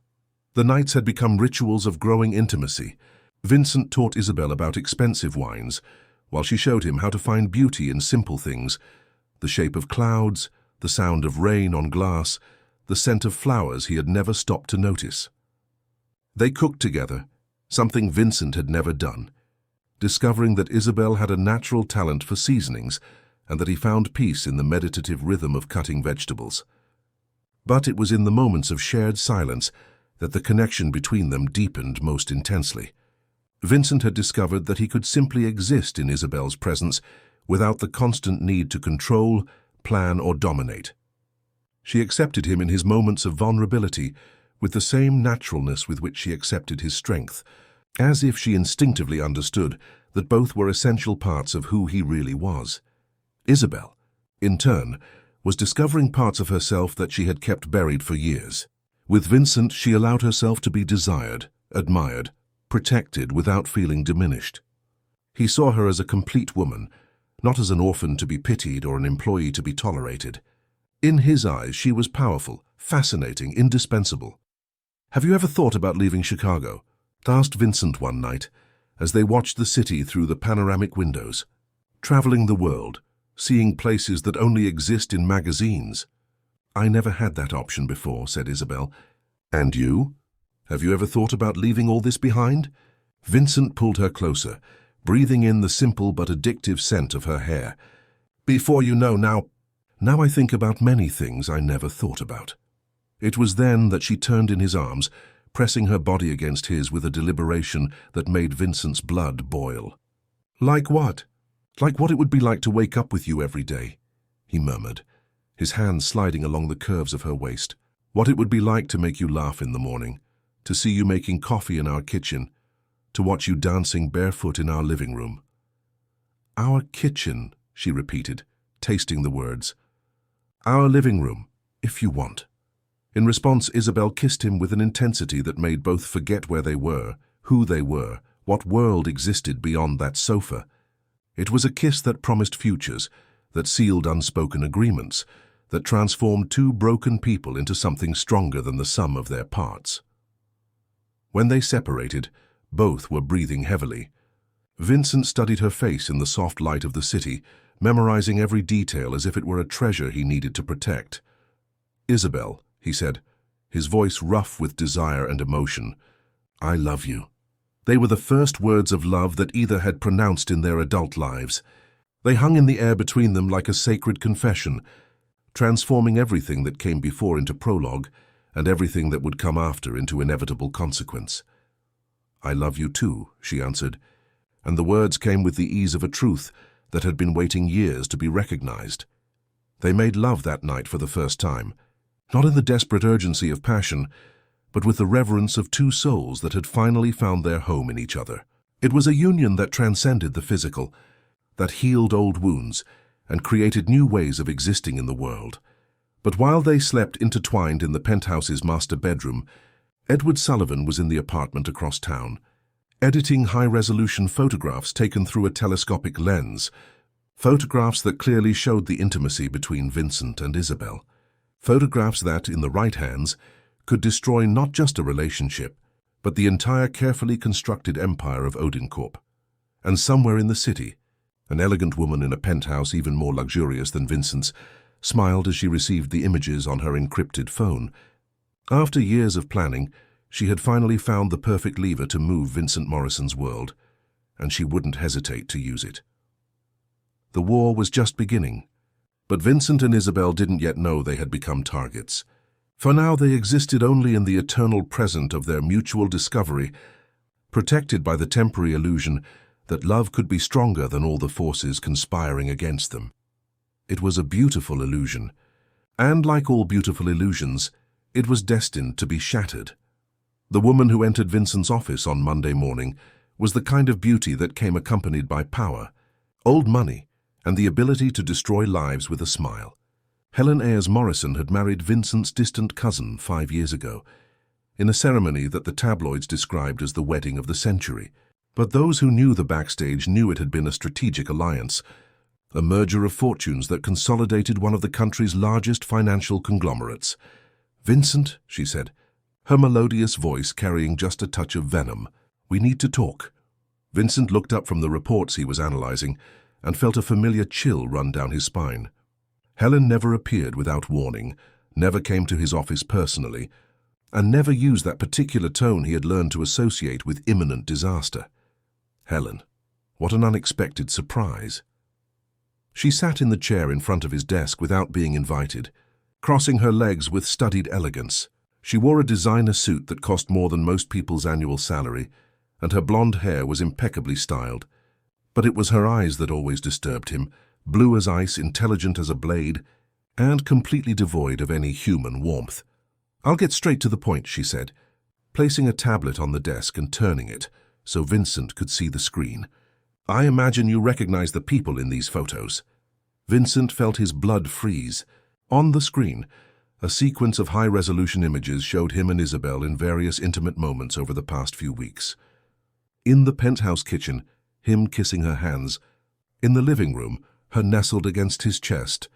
The nights had become rituals of growing intimacy. Vincent taught Isabel about expensive wines, while she showed him how to find beauty in simple things, the shape of clouds, the sound of rain on glass, the scent of flowers he had never stopped to notice. They cooked together, something Vincent had never done, discovering that Isabel had a natural talent for seasonings and that he found peace in the meditative rhythm of cutting vegetables. But it was in the moments of shared silence that the connection between them deepened most intensely. Vincent had discovered that he could simply exist in Isabel's presence without the constant need to control, plan, or dominate. She accepted him in his moments of vulnerability with the same naturalness with which she accepted his strength, as if she instinctively understood that both were essential parts of who he really was. Isabel, in turn, was discovering parts of herself that she had kept buried for years. With Vincent, she allowed herself to be desired, admired, protected without feeling diminished. He saw her as a complete woman, not as an orphan to be pitied or an employee to be tolerated. In his eyes, she was powerful, fascinating, indispensable. "Have you ever thought about leaving Chicago?" asked Vincent one night, as they watched the city through the panoramic windows. "Traveling the world, seeing places that only exist in magazines." "I never had that option before," said Isabel. "And you? Have you ever thought about leaving all this behind?" Vincent pulled her closer, breathing in the simple but addictive scent of her hair. Before you know, now I think about many things I never thought about. It was then that she turned in his arms, pressing her body against his with a deliberation that made Vincent's blood boil. Like what? Like what it would be like to wake up with you every day, he murmured, his hands sliding along the curves of her waist. What it would be like to make you laugh in the morning, to see you making coffee in our kitchen, to watch you dancing barefoot in our living room. Our kitchen, she repeated, tasting the words. Our living room, if you want. In response, Isabel kissed him with an intensity that made both forget where they were, who they were, what world existed beyond that sofa. It was a kiss that promised futures, that sealed unspoken agreements, that transformed two broken people into something stronger than the sum of their parts. When they separated, both were breathing heavily. Vincent studied her face in the soft light of the city, memorizing every detail as if it were a treasure he needed to protect. Isabel, he said, his voice rough with desire and emotion, I love you. They were the first words of love that either had pronounced in their adult lives. They hung in the air between them like a sacred confession, transforming everything that came before into prologue and everything that would come after into inevitable consequence. I love you too, she answered, and the words came with the ease of a truth that had been waiting years to be recognized. They made love that night for the first time, not in the desperate urgency of passion, but with the reverence of two souls that had finally found their home in each other. It was a union that transcended the physical, that healed old wounds and created new ways of existing in the world. But while they slept intertwined in the penthouse's master bedroom, Edward Sullivan was in the apartment across town, editing high-resolution photographs taken through a telescopic lens, photographs that clearly showed the intimacy between Vincent and Isabel, photographs that, in the right hands, could destroy not just a relationship, but the entire carefully constructed empire of Odincorp. And somewhere in the city, an elegant woman in a penthouse even more luxurious than Vincent's smiled as she received the images on her encrypted phone. After years of planning, she had finally found the perfect lever to move Vincent Morrison's world, and she wouldn't hesitate to use it. The war was just beginning, but Vincent and Isabel didn't yet know they had become targets. For now they existed only in the eternal present of their mutual discovery, protected by the temporary illusion that love could be stronger than all the forces conspiring against them. It was a beautiful illusion, and like all beautiful illusions, it was destined to be shattered. The woman who entered Vincent's office on Monday morning was the kind of beauty that came accompanied by power, old money, and the ability to destroy lives with a smile. Helen Ayres Morrison had married Vincent's distant cousin 5 years ago, in a ceremony that the tabloids described as the wedding of the century. But those who knew the backstage knew it had been a strategic alliance, a merger of fortunes that consolidated one of the country's largest financial conglomerates. Vincent, she said, her melodious voice carrying just a touch of venom, we need to talk. Vincent looked up from the reports he was analyzing and felt a familiar chill run down his spine. Helen never appeared without warning, never came to his office personally, and never used that particular tone he had learned to associate with imminent disaster. Helen, what an unexpected surprise. She sat in the chair in front of his desk without being invited, crossing her legs with studied elegance. She wore a designer suit that cost more than most people's annual salary, and her blonde hair was impeccably styled. But it was her eyes that always disturbed him, blue as ice, intelligent as a blade, and completely devoid of any human warmth. I'll get straight to the point, she said, placing a tablet on the desk and turning it so Vincent could see the screen. I imagine you recognize the people in these photos. Vincent felt his blood freeze. On the screen, a sequence of high-resolution images showed him and Isabel in various intimate moments over the past few weeks. In the penthouse kitchen, him kissing her hands. In the living room, her nestled against his chest.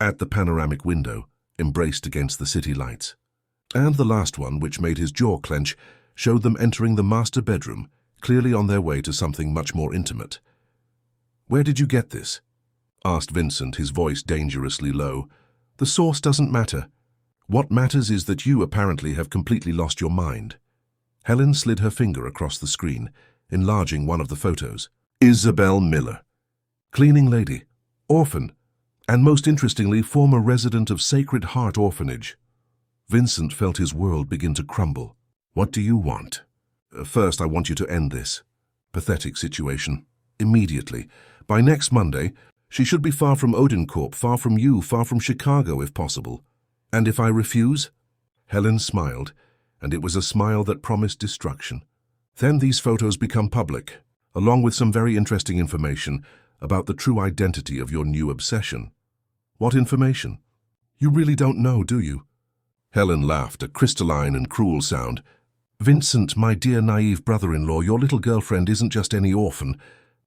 At the panoramic window, embraced against the city lights. And the last one, which made his jaw clench, showed them entering the master bedroom, clearly on their way to something much more intimate. Where did you get this? Asked Vincent, his voice dangerously low. The source doesn't matter. What matters is that you apparently have completely lost your mind. Helen slid her finger across the screen, enlarging one of the photos. Isabel Miller. Cleaning lady. Orphan. And most interestingly, former resident of Sacred Heart Orphanage. Vincent felt his world begin to crumble. What do you want? First, I want you to end this pathetic situation. Immediately. By next Monday, she should be far from Odenkorp, far from you, far from Chicago if possible. And if I refuse? Helen smiled, and it was a smile that promised destruction. Then these photos become public, along with some very interesting information about the true identity of your new obsession. What information? You really don't know, do you? Helen laughed, a crystalline and cruel sound. Vincent, my dear naive brother-in-law, your little girlfriend isn't just any orphan.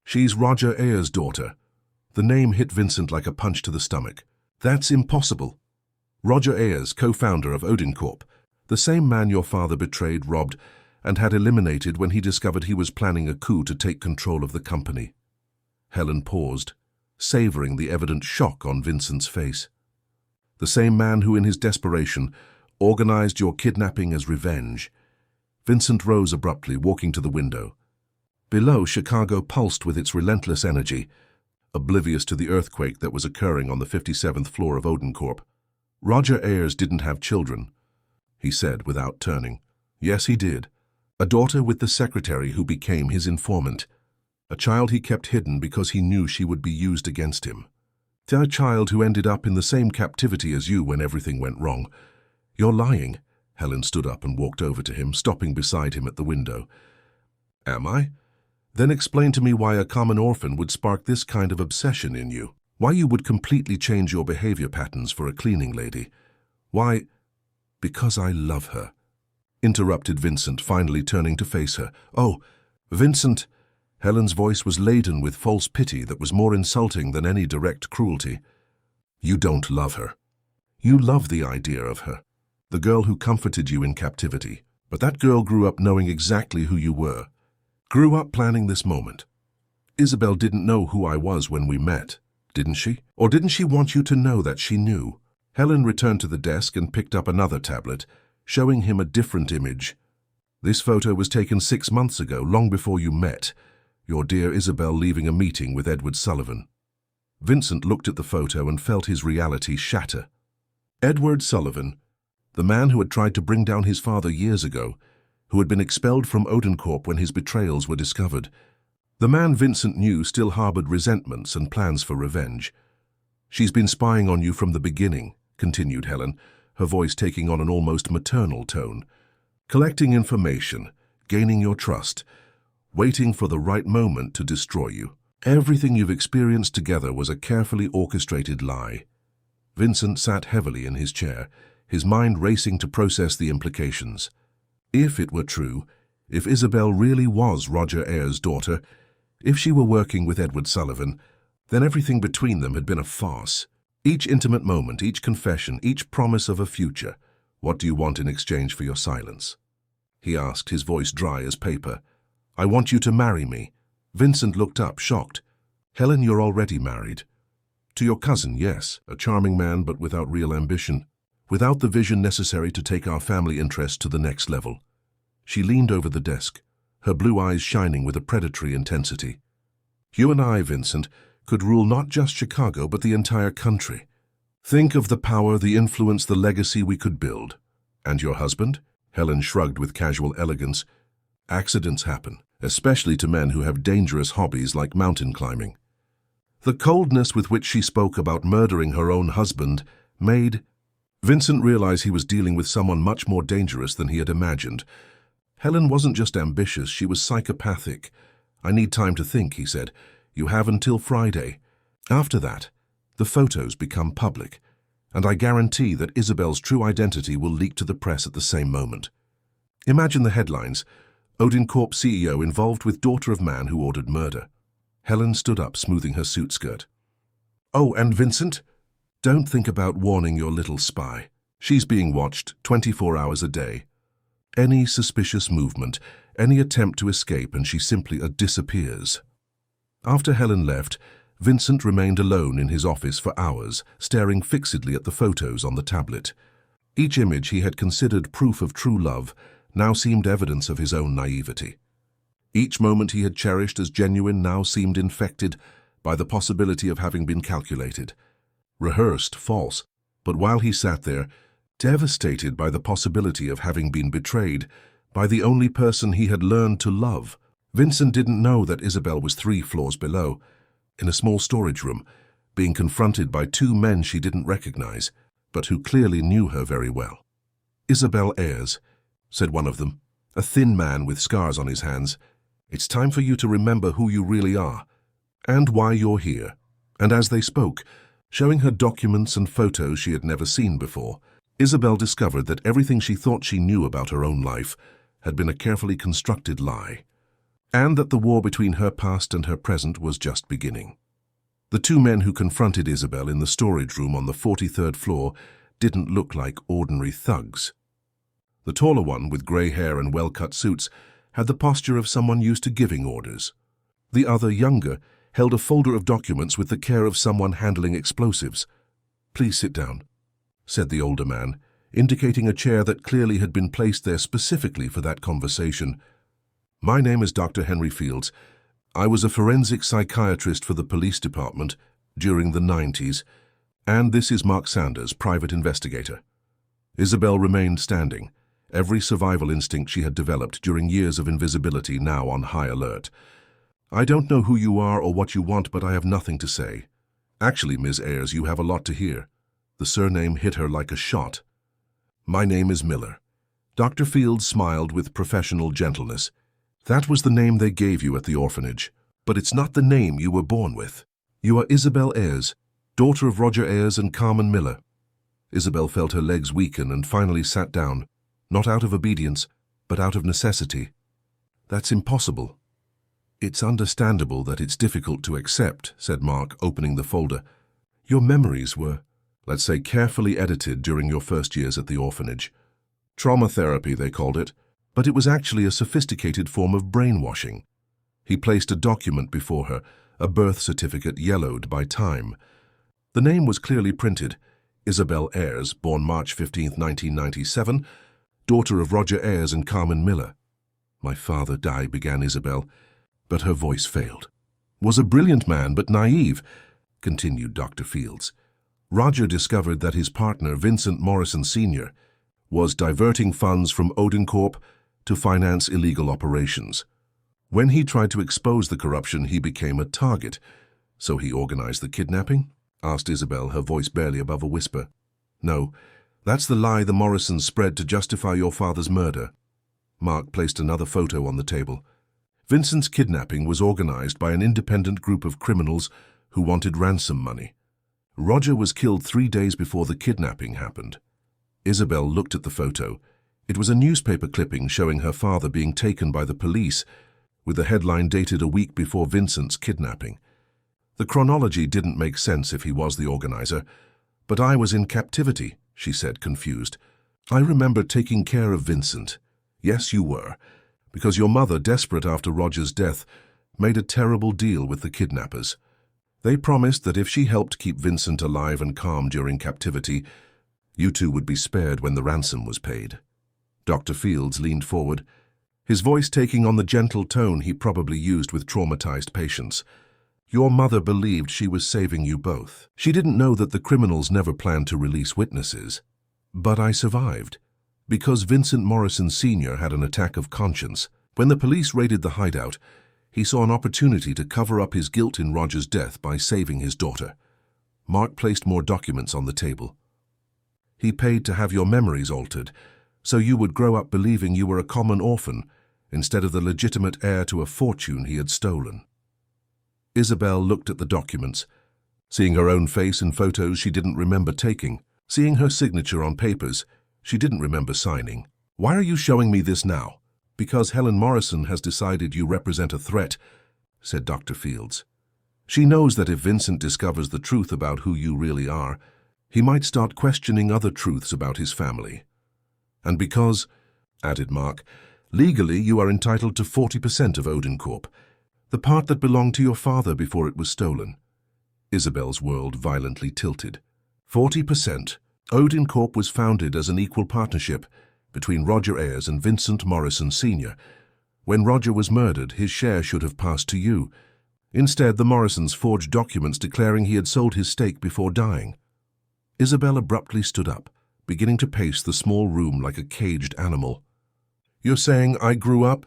She's Roger Ayer's daughter. The name hit Vincent like a punch to the stomach. That's impossible. Roger Ayers, co-founder of Odenkorp, the same man your father betrayed, robbed, and had eliminated when he discovered he was planning a coup to take control of the company. Helen paused, savoring the evident shock on Vincent's face. The same man who, in his desperation, organized your kidnapping as revenge. Vincent rose abruptly, walking to the window. Below, Chicago pulsed with its relentless energy, oblivious to the earthquake that was occurring on the 57th floor of Odenkorp. Roger Ayers didn't have children, he said without turning. Yes, he did. A daughter with the secretary who became his informant. A child he kept hidden because he knew she would be used against him. A child who ended up in the same captivity as you when everything went wrong. You're lying. Helen stood up and walked over to him, stopping beside him at the window. Am I? Then explain to me why a common orphan would spark this kind of obsession in you. Why you would completely change your behavior patterns for a cleaning lady. Why? Because I love her, interrupted Vincent, finally turning to face her. Oh, Vincent. Helen's voice was laden with false pity that was more insulting than any direct cruelty. You don't love her. You love the idea of her, the girl who comforted you in captivity. But that girl grew up knowing exactly who you were, grew up planning this moment. Isabel didn't know who I was when we met, didn't she? Or didn't she want you to know that she knew? Helen returned to the desk and picked up another tablet, showing him a different image. This photo was taken 6 months ago, long before you met, your dear Isabel leaving a meeting with Edward Sullivan. Vincent looked at the photo and felt his reality shatter. Edward Sullivan, the man who had tried to bring down his father years ago, who had been expelled from Odenkorp when his betrayals were discovered. The man Vincent knew still harbored resentments and plans for revenge. She's been spying on you from the beginning, continued Helen, her voice taking on an almost maternal tone. Collecting information, gaining your trust, waiting for the right moment to destroy you. Everything you've experienced together was a carefully orchestrated lie. Vincent sat heavily in his chair, his mind racing to process the implications. If it were true, if Isabel really was Roger Ayer's daughter, if she were working with Edward Sullivan, then everything between them had been a farce. Each intimate moment, each confession, each promise of a future. What do you want in exchange for your silence? He asked, his voice dry as paper. I want you to marry me. Vincent looked up, shocked. Helen, you're already married. To your cousin, yes, a charming man but without real ambition, without the vision necessary to take our family interest to the next level. She leaned over the desk, her blue eyes shining with a predatory intensity. You and I, Vincent, could rule not just Chicago but the entire country. Think of the power, the influence, the legacy we could build. And your husband? Helen shrugged with casual elegance. Accidents happen, especially to men who have dangerous hobbies like mountain climbing. The coldness with which she spoke about murdering her own husband made Vincent realize he was dealing with someone much more dangerous than he had imagined. Helen wasn't just ambitious, she was psychopathic. I need time to think, he said. You have until Friday. After that, the photos become public, and I guarantee that Isabel's true identity will leak to the press at the same moment. Imagine the headlines. Odenkorp CEO involved with daughter of man who ordered murder. Helen stood up, smoothing her suit skirt. Oh, and Vincent? Don't think about warning your little spy. She's being watched 24 hours a day. Any suspicious movement, any attempt to escape, and she simply disappears. After Helen left, Vincent remained alone in his office for hours, staring fixedly at the photos on the tablet. Each image he had considered proof of true love now seemed evidence of his own naivety. Each moment he had cherished as genuine now seemed infected by the possibility of having been calculated. Rehearsed, false, but while he sat there, devastated by the possibility of having been betrayed by the only person he had learned to love, Vincent didn't know that Isabel was 3 floors below, in a small storage room, being confronted by 2 men she didn't recognize, but who clearly knew her very well. "Isabel Ayres," said one of them, a thin man with scars on his hands. "It's time for you to remember who you really are, and why you're here." And as they spoke, showing her documents and photos she had never seen before, Isabel discovered that everything she thought she knew about her own life had been a carefully constructed lie, and that the war between her past and her present was just beginning. The 2 men who confronted Isabel in the storage room on the 43rd floor didn't look like ordinary thugs. The taller one, with grey hair and well-cut suits, had the posture of someone used to giving orders. The other, younger, held a folder of documents with the care of someone handling explosives. "Please sit down," said the older man, indicating a chair that clearly had been placed there specifically for that conversation. "My name is Dr. Henry Fields. I was a forensic psychiatrist for the police department during the 90s, and this is Mark Sanders, private investigator." Isabel remained standing, every survival instinct she had developed during years of invisibility now on high alert. "I don't know who you are or what you want, but I have nothing to say." "Actually, Ms. Ayres, you have a lot to hear." The surname hit her like a shot. "My name is Miller." Dr. Fields smiled with professional gentleness. "That was the name they gave you at the orphanage, but it's not the name you were born with. You are Isabel Ayres, daughter of Roger Ayres and Carmen Miller." Isabel felt her legs weaken and finally sat down, not out of obedience, but out of necessity. "That's impossible." "It's understandable that it's difficult to accept," said Mark, opening the folder. "Your memories were, let's say, carefully edited during your first years at the orphanage. Trauma therapy, they called it, but it was actually a sophisticated form of brainwashing." He placed a document before her, a birth certificate yellowed by time. The name was clearly printed: Isabel Ayres, born March 15, 1997, daughter of Roger Ayres and Carmen Miller. "My father died," began Isabel, but her voice failed. "Was a brilliant man, but naive," continued Dr. Fields. "Roger discovered that his partner, Vincent Morrison Sr., was diverting funds from Odin to finance illegal operations. When he tried to expose the corruption, he became a target. So he organized the kidnapping?" asked Isabel, her voice barely above a whisper. "No, that's the lie the Morrisons spread to justify your father's murder." Mark placed another photo on the table. "Vincent's kidnapping was organized by an independent group of criminals who wanted ransom money. Roger was killed 3 days before the kidnapping happened." Isabel looked at the photo. It was a newspaper clipping showing her father being taken by the police, with the headline dated a week before Vincent's kidnapping. The chronology didn't make sense if he was the organizer. "But I was in captivity," she said, confused. "I remember taking care of Vincent." "Yes, you were, because your mother, desperate after Roger's death, made a terrible deal with the kidnappers. They promised that if she helped keep Vincent alive and calm during captivity, you two would be spared when the ransom was paid." Dr. Fields leaned forward, his voice taking on the gentle tone he probably used with traumatized patients. "Your mother believed she was saving you both. She didn't know that the criminals never planned to release witnesses. But I survived, because Vincent Morrison Sr. had an attack of conscience. When the police raided the hideout, he saw an opportunity to cover up his guilt in Roger's death by saving his daughter." Mark placed more documents on the table. "He paid to have your memories altered, so you would grow up believing you were a common orphan instead of the legitimate heir to a fortune he had stolen." Isabel looked at the documents, seeing her own face in photos she didn't remember taking, seeing her signature on papers she didn't remember signing. "Why are you showing me this now?" "Because Helen Morrison has decided you represent a threat," said Dr. Fields. "She knows that if Vincent discovers the truth about who you really are, he might start questioning other truths about his family. And because," added Mark, "legally you are entitled to 40% of Odin the part that belonged to your father before it was stolen." Isabel's world violently tilted. 40%. Odin was founded as an equal partnership between Roger Ayres and Vincent Morrison Sr., When Roger was murdered, his share should have passed to you. Instead, the Morrisons forged documents declaring he had sold his stake before dying. Isabel abruptly stood up, beginning to pace the small room like a caged animal. You're saying I grew up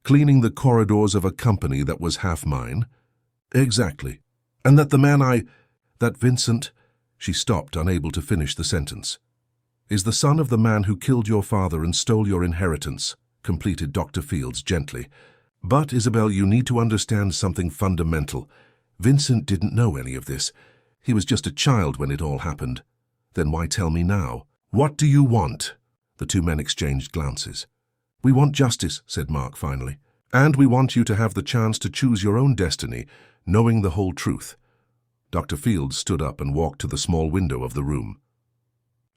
cleaning the corridors of a company that was half mine? Exactly. And that the man that Vincent, she stopped, unable to finish the sentence, is the son of the man who killed your father and stole your inheritance, completed Dr. Fields gently. But, Isabel, you need to understand something fundamental. Vincent didn't know any of this. He was just a child when it all happened. Then why tell me now? What do you want? The two men exchanged glances. We want justice, said Mark finally. And we want you to have the chance to choose your own destiny, knowing the whole truth. Dr. Fields stood up and walked to the small window of the room.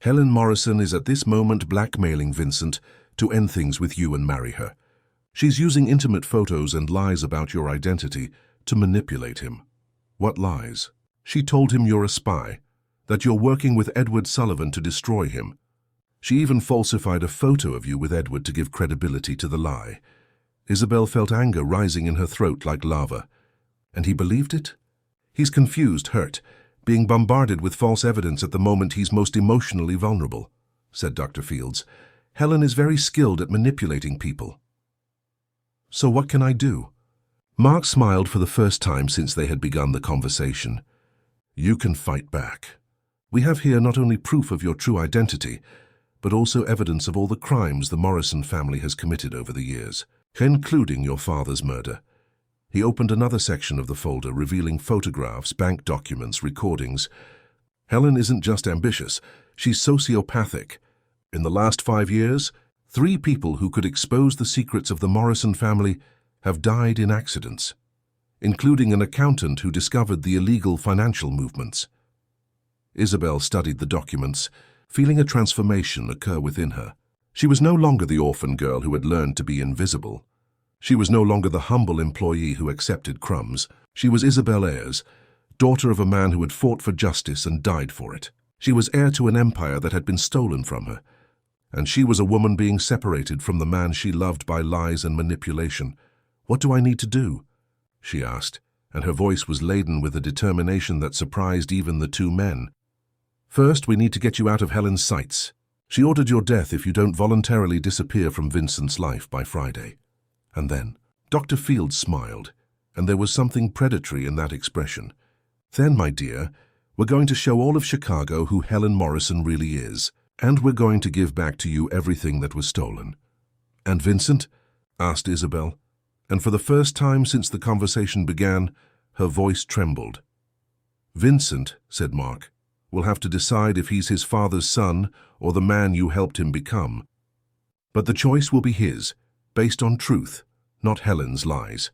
Helen Morrison is at this moment blackmailing Vincent to end things with you and marry her. She's using intimate photos and lies about your identity to manipulate him. What lies? She told him you're a spy, that you're working with Edward Sullivan to destroy him. She even falsified a photo of you with Edward to give credibility to the lie. Isabel felt anger rising in her throat like lava. And he believed it? He's confused, hurt, being bombarded with false evidence at the moment he's most emotionally vulnerable, said Dr. Fields. Helen is very skilled at manipulating people. So what can I do? Mark smiled for the first time since they had begun the conversation. You can fight back. We have here not only proof of your true identity, but also evidence of all the crimes the Morrison family has committed over the years, including your father's murder. He opened another section of the folder, revealing photographs, bank documents, recordings. Helen isn't just ambitious, she's sociopathic. In the last 5 years, 3 people who could expose the secrets of the Morrison family have died in accidents, including an accountant who discovered the illegal financial movements. Isabel studied the documents, feeling a transformation occur within her. She was no longer the orphan girl who had learned to be invisible. She was no longer the humble employee who accepted crumbs. She was Isabel Ayres, daughter of a man who had fought for justice and died for it. She was heir to an empire that had been stolen from her. And she was a woman being separated from the man she loved by lies and manipulation. What do I need to do? She asked, and her voice was laden with a determination that surprised even the 2 men. First, we need to get you out of Helen's sights. She ordered your death if you don't voluntarily disappear from Vincent's life by Friday. And then, Dr. Fields smiled, and there was something predatory in that expression. Then, my dear, we're going to show all of Chicago who Helen Morrison really is, and we're going to give back to you everything that was stolen. And Vincent? Asked Isabel, and for the first time since the conversation began, her voice trembled. Vincent, said Mark, will have to decide if he's his father's son or the man you helped him become. But the choice will be his, based on truth, not Helen's lies.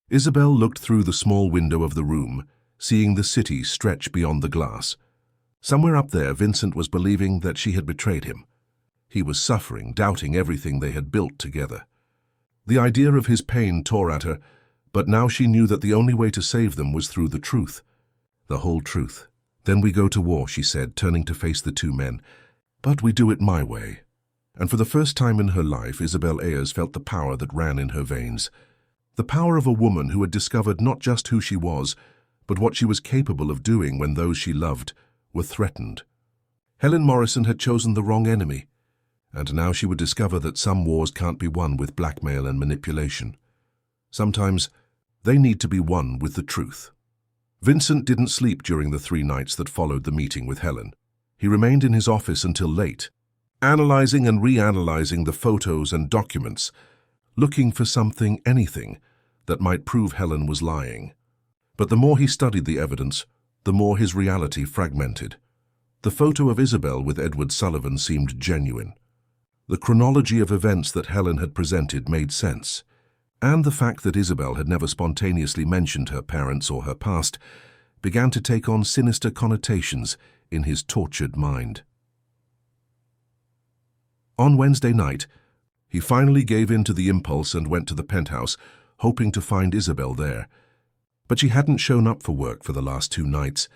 Isabel looked through the small window of the room, seeing the city stretch beyond the glass. Somewhere up there, Vincent was believing that she had betrayed him. He was suffering, doubting everything they had built together. The idea of his pain tore at her, but now she knew that the only way to save them was through the truth. The whole truth. Then we go to war, she said, turning to face the 2 men. But we do it my way. And for the first time in her life, Isabel Ayres felt the power that ran in her veins. The power of a woman who had discovered not just who she was, but what she was capable of doing when those she loved were threatened. Helen Morrison had chosen the wrong enemy, and now she would discover that some wars can't be won with blackmail and manipulation. Sometimes they need to be won with the truth. Vincent didn't sleep during the 3 nights that followed the meeting with Helen. He remained in his office until late, analyzing and reanalyzing the photos and documents, looking for something, anything, that might prove Helen was lying. But the more he studied the evidence, the more his reality fragmented. The photo of Isabel with Edward Sullivan seemed genuine. The chronology of events that Helen had presented made sense, and the fact that Isabel had never spontaneously mentioned her parents or her past began to take on sinister connotations in his tortured mind. On Wednesday night, he finally gave in to the impulse and went to the penthouse, hoping to find Isabel there. But she hadn't shown up for work for the last 2 nights,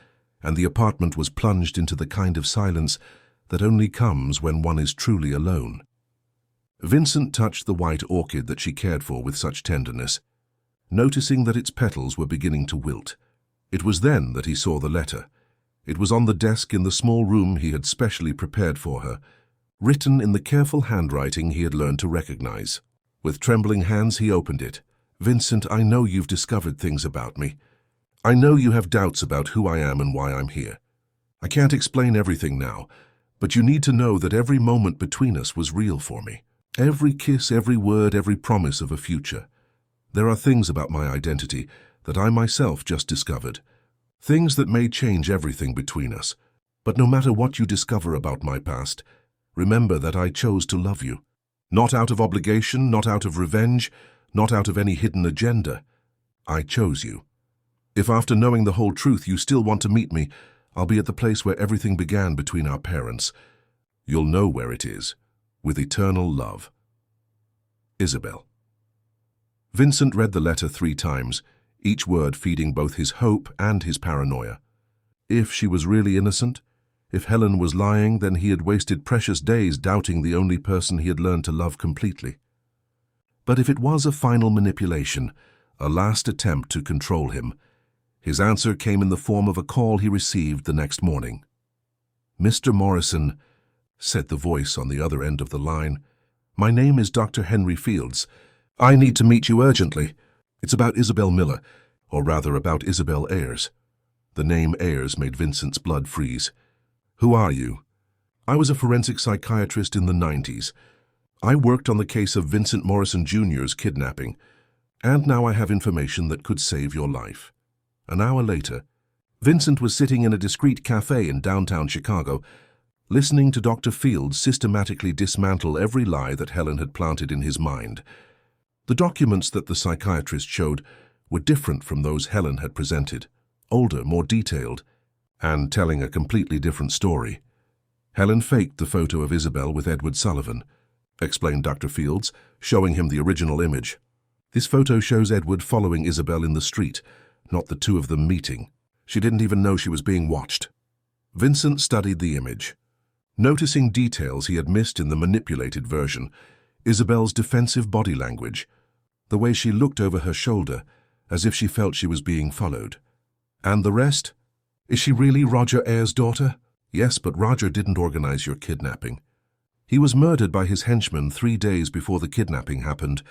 and the apartment was plunged into the kind of silence that only comes when one is truly alone. Vincent touched the white orchid that she cared for with such tenderness, noticing that its petals were beginning to wilt. It was then that he saw the letter. It was on the desk in the small room he had specially prepared for her, written in the careful handwriting he had learned to recognize. With trembling hands he opened it. "Vincent, I know you've discovered things about me. I know you have doubts about who I am and why I'm here. I can't explain everything now, but you need to know that every moment between us was real for me. Every kiss, every word, every promise of a future. There are things about my identity that I myself just discovered, things that may change everything between us. But no matter what you discover about my past, remember that I chose to love you. Not out of obligation, not out of revenge, not out of any hidden agenda. I chose you. If after knowing the whole truth you still want to meet me, I'll be at the place where everything began between our parents. You'll know where it is, with eternal love. Isabel." Vincent read the letter 3 times, each word feeding both his hope and his paranoia. If she was really innocent, if Helen was lying, then he had wasted precious days doubting the only person he had learned to love completely. But if it was a final manipulation, a last attempt to control him, his answer came in the form of a call he received the next morning. "Mr. Morrison," said the voice on the other end of the line, "my name is Dr. Henry Fields. I need to meet you urgently. It's about Isabel Miller, or rather about Isabel Ayers." The name Ayers made Vincent's blood freeze. "Who are you?" "I was a forensic psychiatrist in the 90s. I worked on the case of Vincent Morrison Jr.'s kidnapping, and now I have information that could save your life." An hour later, Vincent was sitting in a discreet cafe in downtown Chicago, listening to Dr. Fields systematically dismantle every lie that Helen had planted in his mind. The documents that the psychiatrist showed were different from those Helen had presented, older, more detailed, and telling a completely different story. "Helen faked the photo of Isabel with Edward Sullivan," explained Dr. Fields, showing him the original image. "This photo shows Edward following Isabel in the street, not the two of them meeting. She didn't even know she was being watched." Vincent studied the image, noticing details he had missed in the manipulated version. Isabel's defensive body language, the way she looked over her shoulder, as if she felt she was being followed. And the rest? Is she really Roger Ayers' daughter? Yes, but Roger didn't organize your kidnapping. He was murdered by his henchmen 3 days before the kidnapping happened,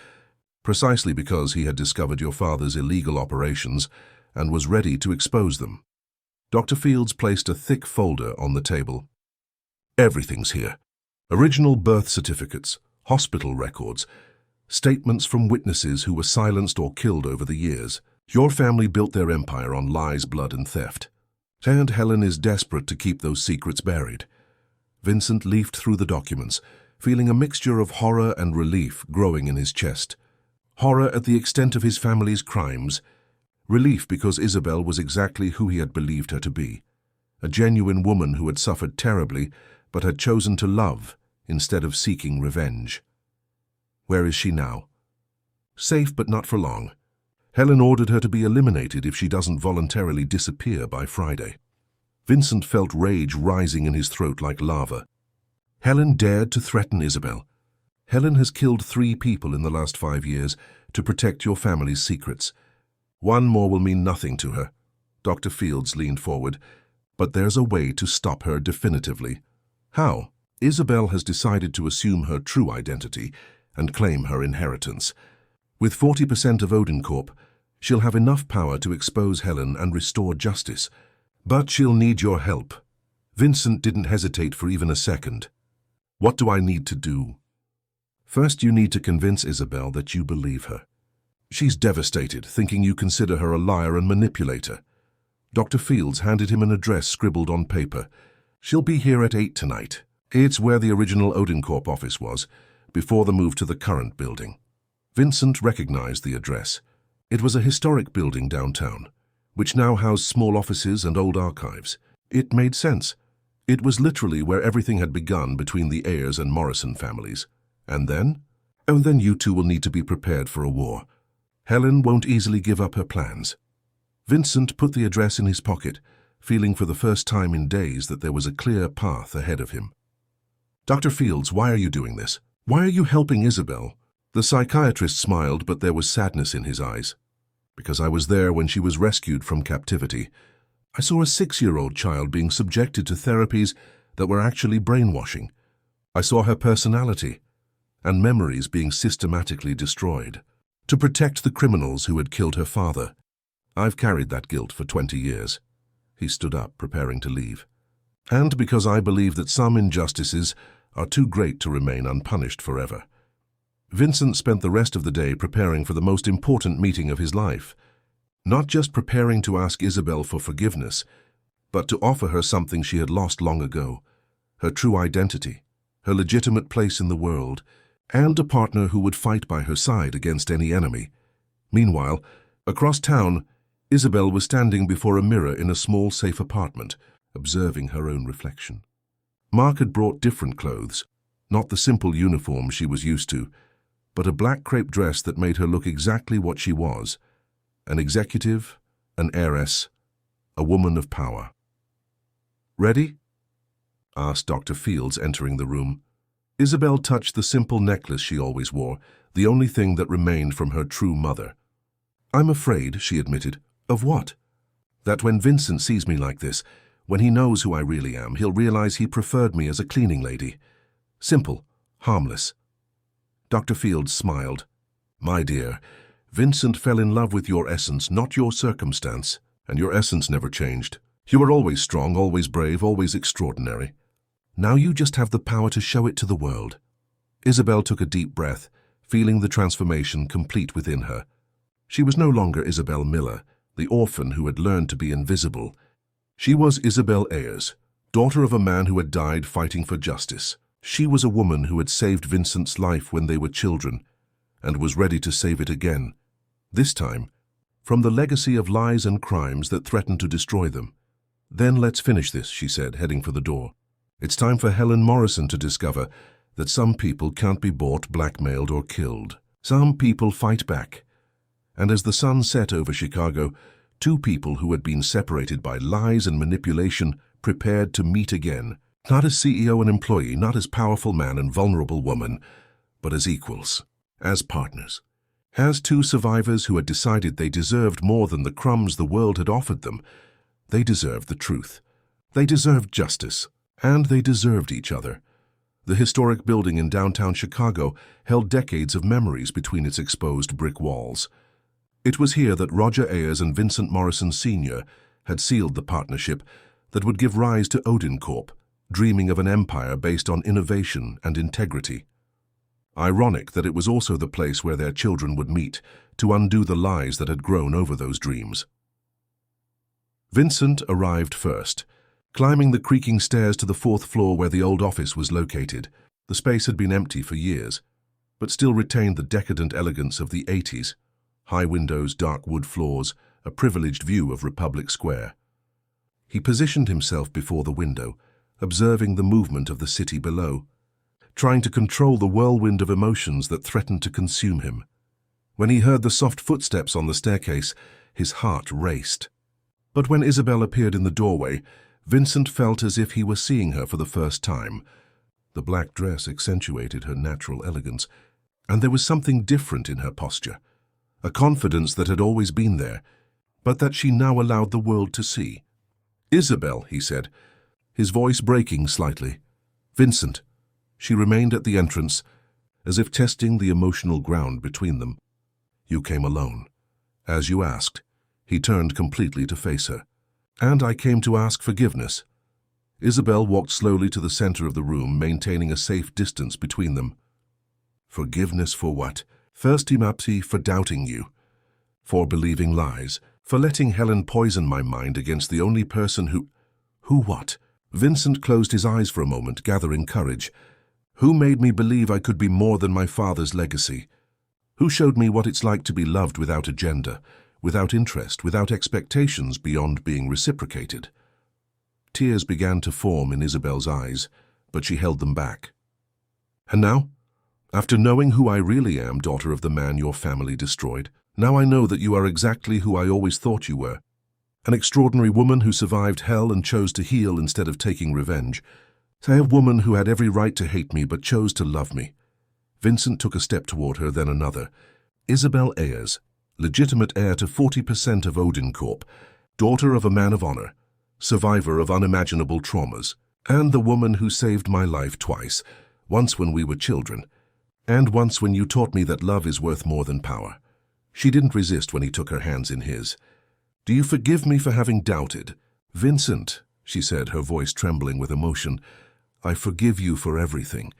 precisely because he had discovered your father's illegal operations and was ready to expose them. Dr. Fields placed a thick folder on the table. "Everything's here. Original birth certificates, hospital records, statements from witnesses who were silenced or killed over the years. Your family built their empire on lies, blood, and theft. And Helen is desperate to keep those secrets buried." Vincent leafed through the documents, feeling a mixture of horror and relief growing in his chest. Horror at the extent of his family's crimes, relief because Isabel was exactly who he had believed her to be, a genuine woman who had suffered terribly but had chosen to love instead of seeking revenge. Where is she now? Safe, but not for long. Helen ordered her to be eliminated if she doesn't voluntarily disappear by Friday. Vincent felt rage rising in his throat like lava. Helen dared to threaten Isabel. Helen has killed 3 people in the last 5 years to protect your family's secrets. One more will mean nothing to her. Dr. Fields leaned forward. But there's a way to stop her definitively. How? Isabel has decided to assume her true identity and claim her inheritance. With 40% of Odincorp, she'll have enough power to expose Helen and restore justice. But she'll need your help. Vincent didn't hesitate for even a second. What do I need to do? First, you need to convince Isabel that you believe her. She's devastated, thinking you consider her a liar and manipulator. Dr. Fields handed him an address scribbled on paper. She'll be here at 8 tonight. It's where the original Odincorp office was, before the move to the current building. Vincent recognized the address. It was a historic building downtown, which now housed small offices and old archives. It made sense. It was literally where everything had begun between the Ayers and Morrison families. And then? Oh, then you two will need to be prepared for a war. Helen won't easily give up her plans. Vincent put the address in his pocket, feeling for the first time in days that there was a clear path ahead of him. Dr. Fields, why are you doing this? Why are you helping Isabel? The psychiatrist smiled, but there was sadness in his eyes. Because I was there when she was rescued from captivity. I saw a 6-year-old child being subjected to therapies that were actually brainwashing. I saw her personality and memories being systematically destroyed. To protect the criminals who had killed her father. I've carried that guilt for 20 years. He stood up, preparing to leave. And because I believe that some injustices are too great to remain unpunished forever. Vincent spent the rest of the day preparing for the most important meeting of his life. Not just preparing to ask Isabel for forgiveness, but to offer her something she had lost long ago, her true identity, her legitimate place in the world, and a partner who would fight by her side against any enemy. Meanwhile, across town, Isabel was standing before a mirror in a small, safe apartment, observing her own reflection. Mark had brought different clothes, not the simple uniform she was used to, but a black crepe dress that made her look exactly what she was, an executive, an heiress, a woman of power. "Ready?" asked Dr. Fields, entering the room. Isabel touched the simple necklace she always wore, the only thing that remained from her true mother. "I'm afraid," she admitted. "Of what?" "That when Vincent sees me like this, when he knows who I really am, he'll realize he preferred me as a cleaning lady. Simple, harmless." Dr. Fields smiled. "My dear, Vincent fell in love with your essence, not your circumstance, and your essence never changed. You were always strong, always brave, always extraordinary. Now you just have the power to show it to the world." Isabel took a deep breath, feeling the transformation complete within her. She was no longer Isabel Miller, the orphan who had learned to be invisible. She was Isabel Ayers, daughter of a man who had died fighting for justice. She was a woman who had saved Vincent's life when they were children, and was ready to save it again, this time, from the legacy of lies and crimes that threatened to destroy them. "Then let's finish this," she said, heading for the door. "It's time for Helen Morrison to discover that some people can't be bought, blackmailed, or killed. Some people fight back." And as the sun set over Chicago, two people who had been separated by lies and manipulation prepared to meet again, not as CEO and employee, not as powerful man and vulnerable woman, but as equals, as partners, as two survivors who had decided they deserved more than the crumbs the world had offered them. They deserved the truth. They deserved justice. And they deserved each other. The historic building in downtown Chicago held decades of memories between its exposed brick walls. It was here that Roger Ayers and Vincent Morrison Sr. had sealed the partnership that would give rise to Odin Corp., dreaming of an empire based on innovation and integrity. Ironic that it was also the place where their children would meet to undo the lies that had grown over those dreams. Vincent arrived first, climbing the creaking stairs to the 4th floor where the old office was located. The space had been empty for years, but still retained the decadent elegance of the 80s. High windows, dark wood floors, a privileged view of Republic Square. He positioned himself before the window, observing the movement of the city below, trying to control the whirlwind of emotions that threatened to consume him. When he heard the soft footsteps on the staircase, his heart raced. But when Isabel appeared in the doorway, Vincent felt as if he were seeing her for the first time. The black dress accentuated her natural elegance, and there was something different in her posture, a confidence that had always been there, but that she now allowed the world to see. "Isabel," he said, his voice breaking slightly. "Vincent." She remained at the entrance, as if testing the emotional ground between them. "You came alone. As you asked." He turned completely to face her. "And I came to ask forgiveness." Isabel walked slowly to the center of the room, maintaining a safe distance between them. "Forgiveness for what?" "First, Imapsi, for doubting you. For believing lies. For letting Helen poison my mind against the only person who—" "Who what?" Vincent closed his eyes for a moment, gathering courage. "Who made me believe I could be more than my father's legacy? Who showed me what it's like to be loved without agenda, without interest, without expectations beyond being reciprocated?" Tears began to form in Isabel's eyes, but she held them back. "And now? After knowing who I really am, daughter of the man your family destroyed, now I know that you are exactly who I always thought you were. An extraordinary woman who survived hell and chose to heal instead of taking revenge. A woman who had every right to hate me but chose to love me. Vincent took a step toward her, then another. Isabel Ayers, legitimate heir to 40% of Odin Corp, daughter of a man of honor, survivor of unimaginable traumas, and the woman who saved my life twice, once when we were children, and once when you taught me that love is worth more than power. She didn't resist when he took her hands in his. Do you forgive me for having doubted? Vincent, she said, her voice trembling with emotion, I forgive you for everything.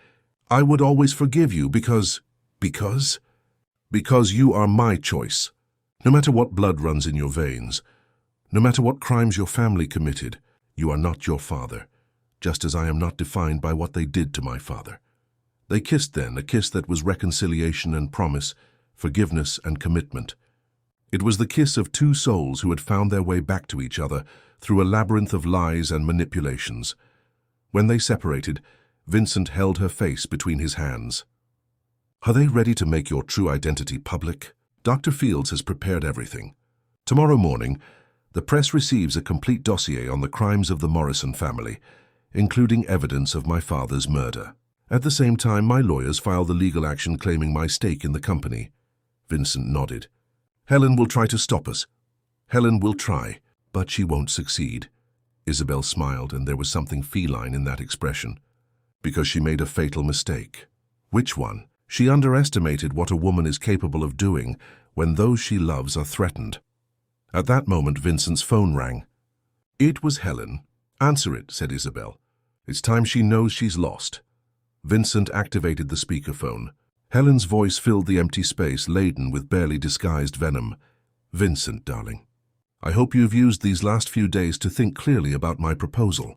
I would always forgive you because you are my choice. No matter what blood runs in your veins, no matter what crimes your family committed, you are not your father, just as I am not defined by what they did to my father. They kissed then, a kiss that was reconciliation and promise, forgiveness and commitment. It was the kiss of two souls who had found their way back to each other through a labyrinth of lies and manipulations. When they separated, Vincent held her face between his hands. Are they ready to make your true identity public? Dr. Fields has prepared everything. Tomorrow morning, the press receives a complete dossier on the crimes of the Morrison family, including evidence of my father's murder. At the same time, my lawyers file the legal action claiming my stake in the company. Vincent nodded. Helen will try to stop us. Helen will try, but she won't succeed. Isabel smiled, and there was something feline in that expression. Because she made a fatal mistake. Which one? She underestimated what a woman is capable of doing when those she loves are threatened. At that moment, Vincent's phone rang. It was Helen. Answer it, said Isabel. It's time she knows she's lost. Vincent activated the speakerphone. Helen's voice filled the empty space, laden with barely disguised venom. Vincent, darling, I hope you've used these last few days to think clearly about my proposal.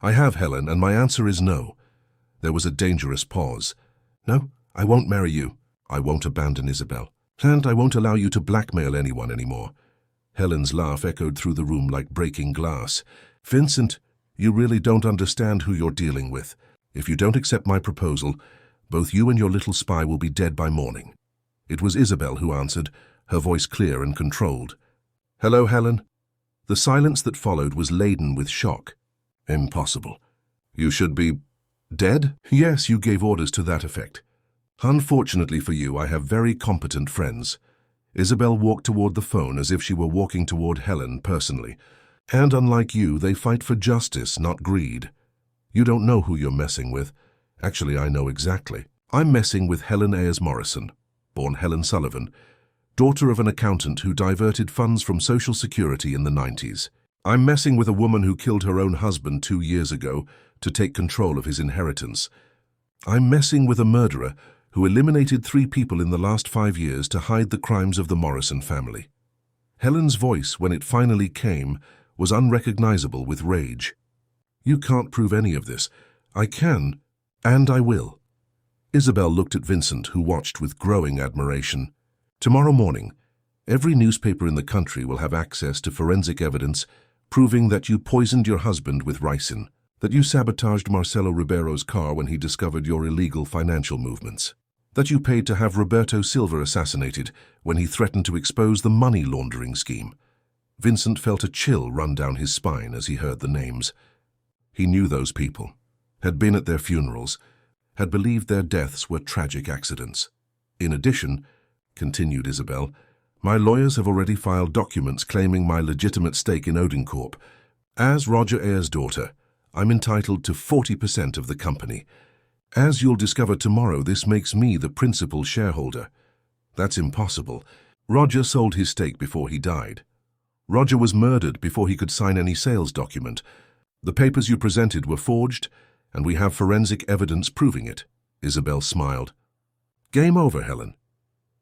I have, Helen, and my answer is no. There was a dangerous pause. No, I won't marry you. I won't abandon Isabel. And I won't allow you to blackmail anyone anymore. Helen's laugh echoed through the room like breaking glass. Vincent, you really don't understand who you're dealing with. If you don't accept my proposal, both you and your little spy will be dead by morning. It was Isabel who answered, her voice clear and controlled. Hello, Helen. The silence that followed was laden with shock. Impossible. You should be dead? Yes, you gave orders to that effect. Unfortunately for you, I have very competent friends. Isabel walked toward the phone as if she were walking toward Helen personally. And unlike you, they fight for justice, not greed. You don't know who you're messing with. Actually, I know exactly. I'm messing with Helen Ayers Morrison, born Helen Sullivan, daughter of an accountant who diverted funds from Social Security in the 90s. I'm messing with a woman who killed her own husband 2 years ago to take control of his inheritance. I'm messing with a murderer who eliminated 3 people in the last 5 years to hide the crimes of the Morrison family. Helen's voice, when it finally came, was unrecognizable with rage. You can't prove any of this. I can, and I will. Isabel looked at Vincent, who watched with growing admiration. Tomorrow morning, every newspaper in the country will have access to forensic evidence proving that you poisoned your husband with ricin, that you sabotaged Marcelo Ribeiro's car when he discovered your illegal financial movements, that you paid to have Roberto Silva assassinated when he threatened to expose the money laundering scheme. Vincent felt a chill run down his spine as he heard the names. He knew those people, had been at their funerals, had believed their deaths were tragic accidents. In addition, continued Isabel, my lawyers have already filed documents claiming my legitimate stake in Odin Corp. As Roger Ayers' daughter, I'm entitled to 40% of the company. As you'll discover tomorrow, this makes me the principal shareholder. That's impossible. Roger sold his stake before he died. Roger was murdered before he could sign any sales document. The papers you presented were forged, and we have forensic evidence proving it. Isabel smiled. Game over, Helen.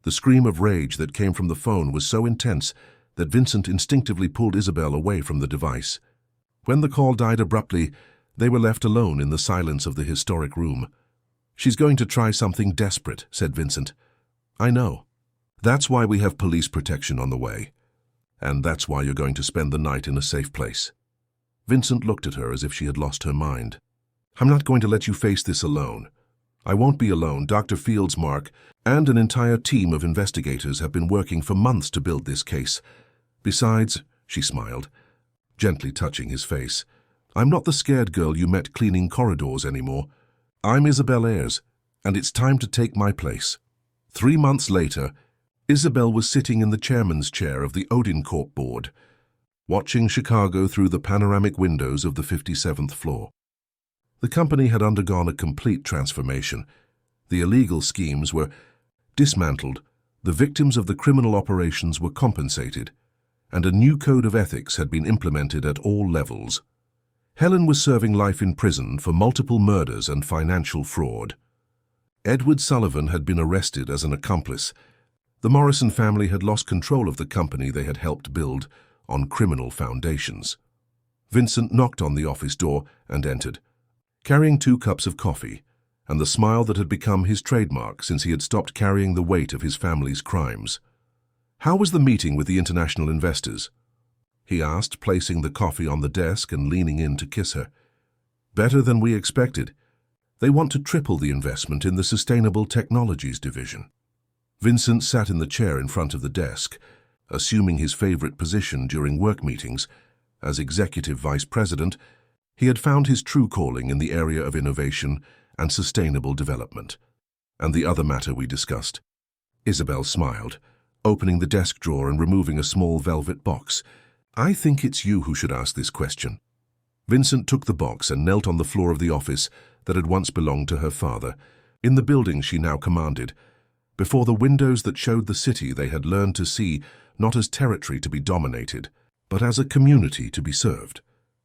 The scream of rage that came from the phone was so intense that Vincent instinctively pulled Isabel away from the device. When the call died abruptly, they were left alone in the silence of the historic room. She's going to try something desperate, said Vincent. I know. That's why we have police protection on the way. And that's why you're going to spend the night in a safe place. Vincent looked at her as if she had lost her mind. I'm not going to let you face this alone. I won't be alone. Dr. Fields, Mark, and an entire team of investigators have been working for months to build this case. Besides, she smiled, gently touching his face, I'm not the scared girl you met cleaning corridors anymore. I'm Isabel Ayers, and it's time to take my place. 3 months later, Isabel was sitting in the chairman's chair of the Corp board, watching Chicago through the panoramic windows of the 57th floor. The company had undergone a complete transformation. The illegal schemes were dismantled, the victims of the criminal operations were compensated, and a new code of ethics had been implemented at all levels. Helen was serving life in prison for multiple murders and financial fraud. Edward Sullivan had been arrested as an accomplice. The Morrison family had lost control of the company they had helped build on criminal foundations. Vincent knocked on the office door and entered, carrying 2 cups of coffee and the smile that had become his trademark since he had stopped carrying the weight of his family's crimes. "How was the meeting with the international investors?" he asked, placing the coffee on the desk and leaning in to kiss her. "Better than we expected. They want to triple the investment in the Sustainable Technologies division." Vincent sat in the chair in front of the desk, assuming his favorite position during work meetings. As executive vice president, he had found his true calling in the area of innovation and sustainable development. "And the other matter we discussed?" Isabel smiled, opening the desk drawer and removing a small velvet box. "I think it's you who should ask this question." Vincent took the box and knelt on the floor of the office that had once belonged to her father, in the building she now commanded, before the windows that showed the city they had learned to see not as territory to be dominated, but as a community to be served.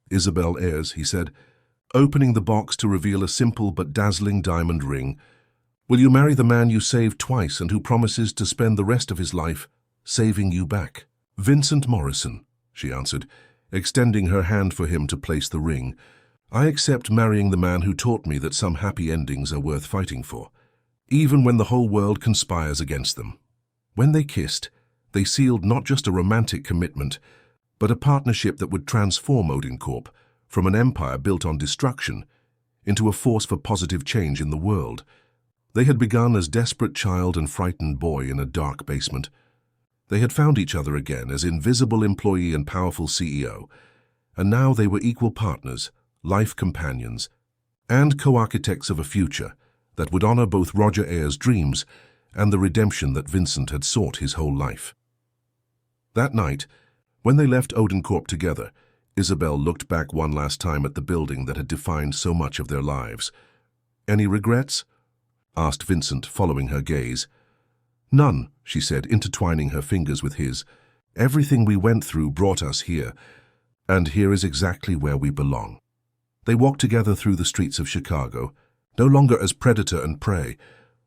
"Isabel Ayres," he said, opening the box to reveal a simple but dazzling diamond ring. "Will you marry the man you saved twice and who promises to spend the rest of his life saving you back?" "Vincent Morrison," she answered, extending her hand for him to place the ring. "I accept marrying the man who taught me that some happy endings are worth fighting for, even when the whole world conspires against them." When they kissed, they sealed not just a romantic commitment, but a partnership that would transform Corp from an empire built on destruction into a force for positive change in the world. They had begun as desperate child and frightened boy in a dark basement. They had found each other again as invisible employee and powerful CEO, and now they were equal partners, life companions, and co-architects of a future that would honor both Roger Ayres' dreams and the redemption that Vincent had sought his whole life. That night, when they left Corp together, Isabel looked back one last time at the building that had defined so much of their lives. "Any regrets?" asked Vincent, following her gaze. "None," she said, intertwining her fingers with his. "Everything we went through brought us here, and here is exactly where we belong." They walked together through the streets of Chicago, no longer as predator and prey,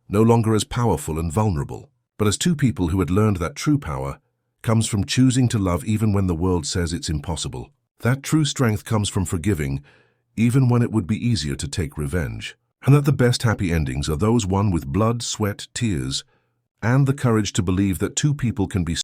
no longer as powerful and vulnerable, but as 2 people who had learned that true power comes from choosing to love even when the world says it's impossible. That true strength comes from forgiving, even when it would be easier to take revenge. And that the best happy endings are those won with blood, sweat, tears, and the courage to believe that 2 people can be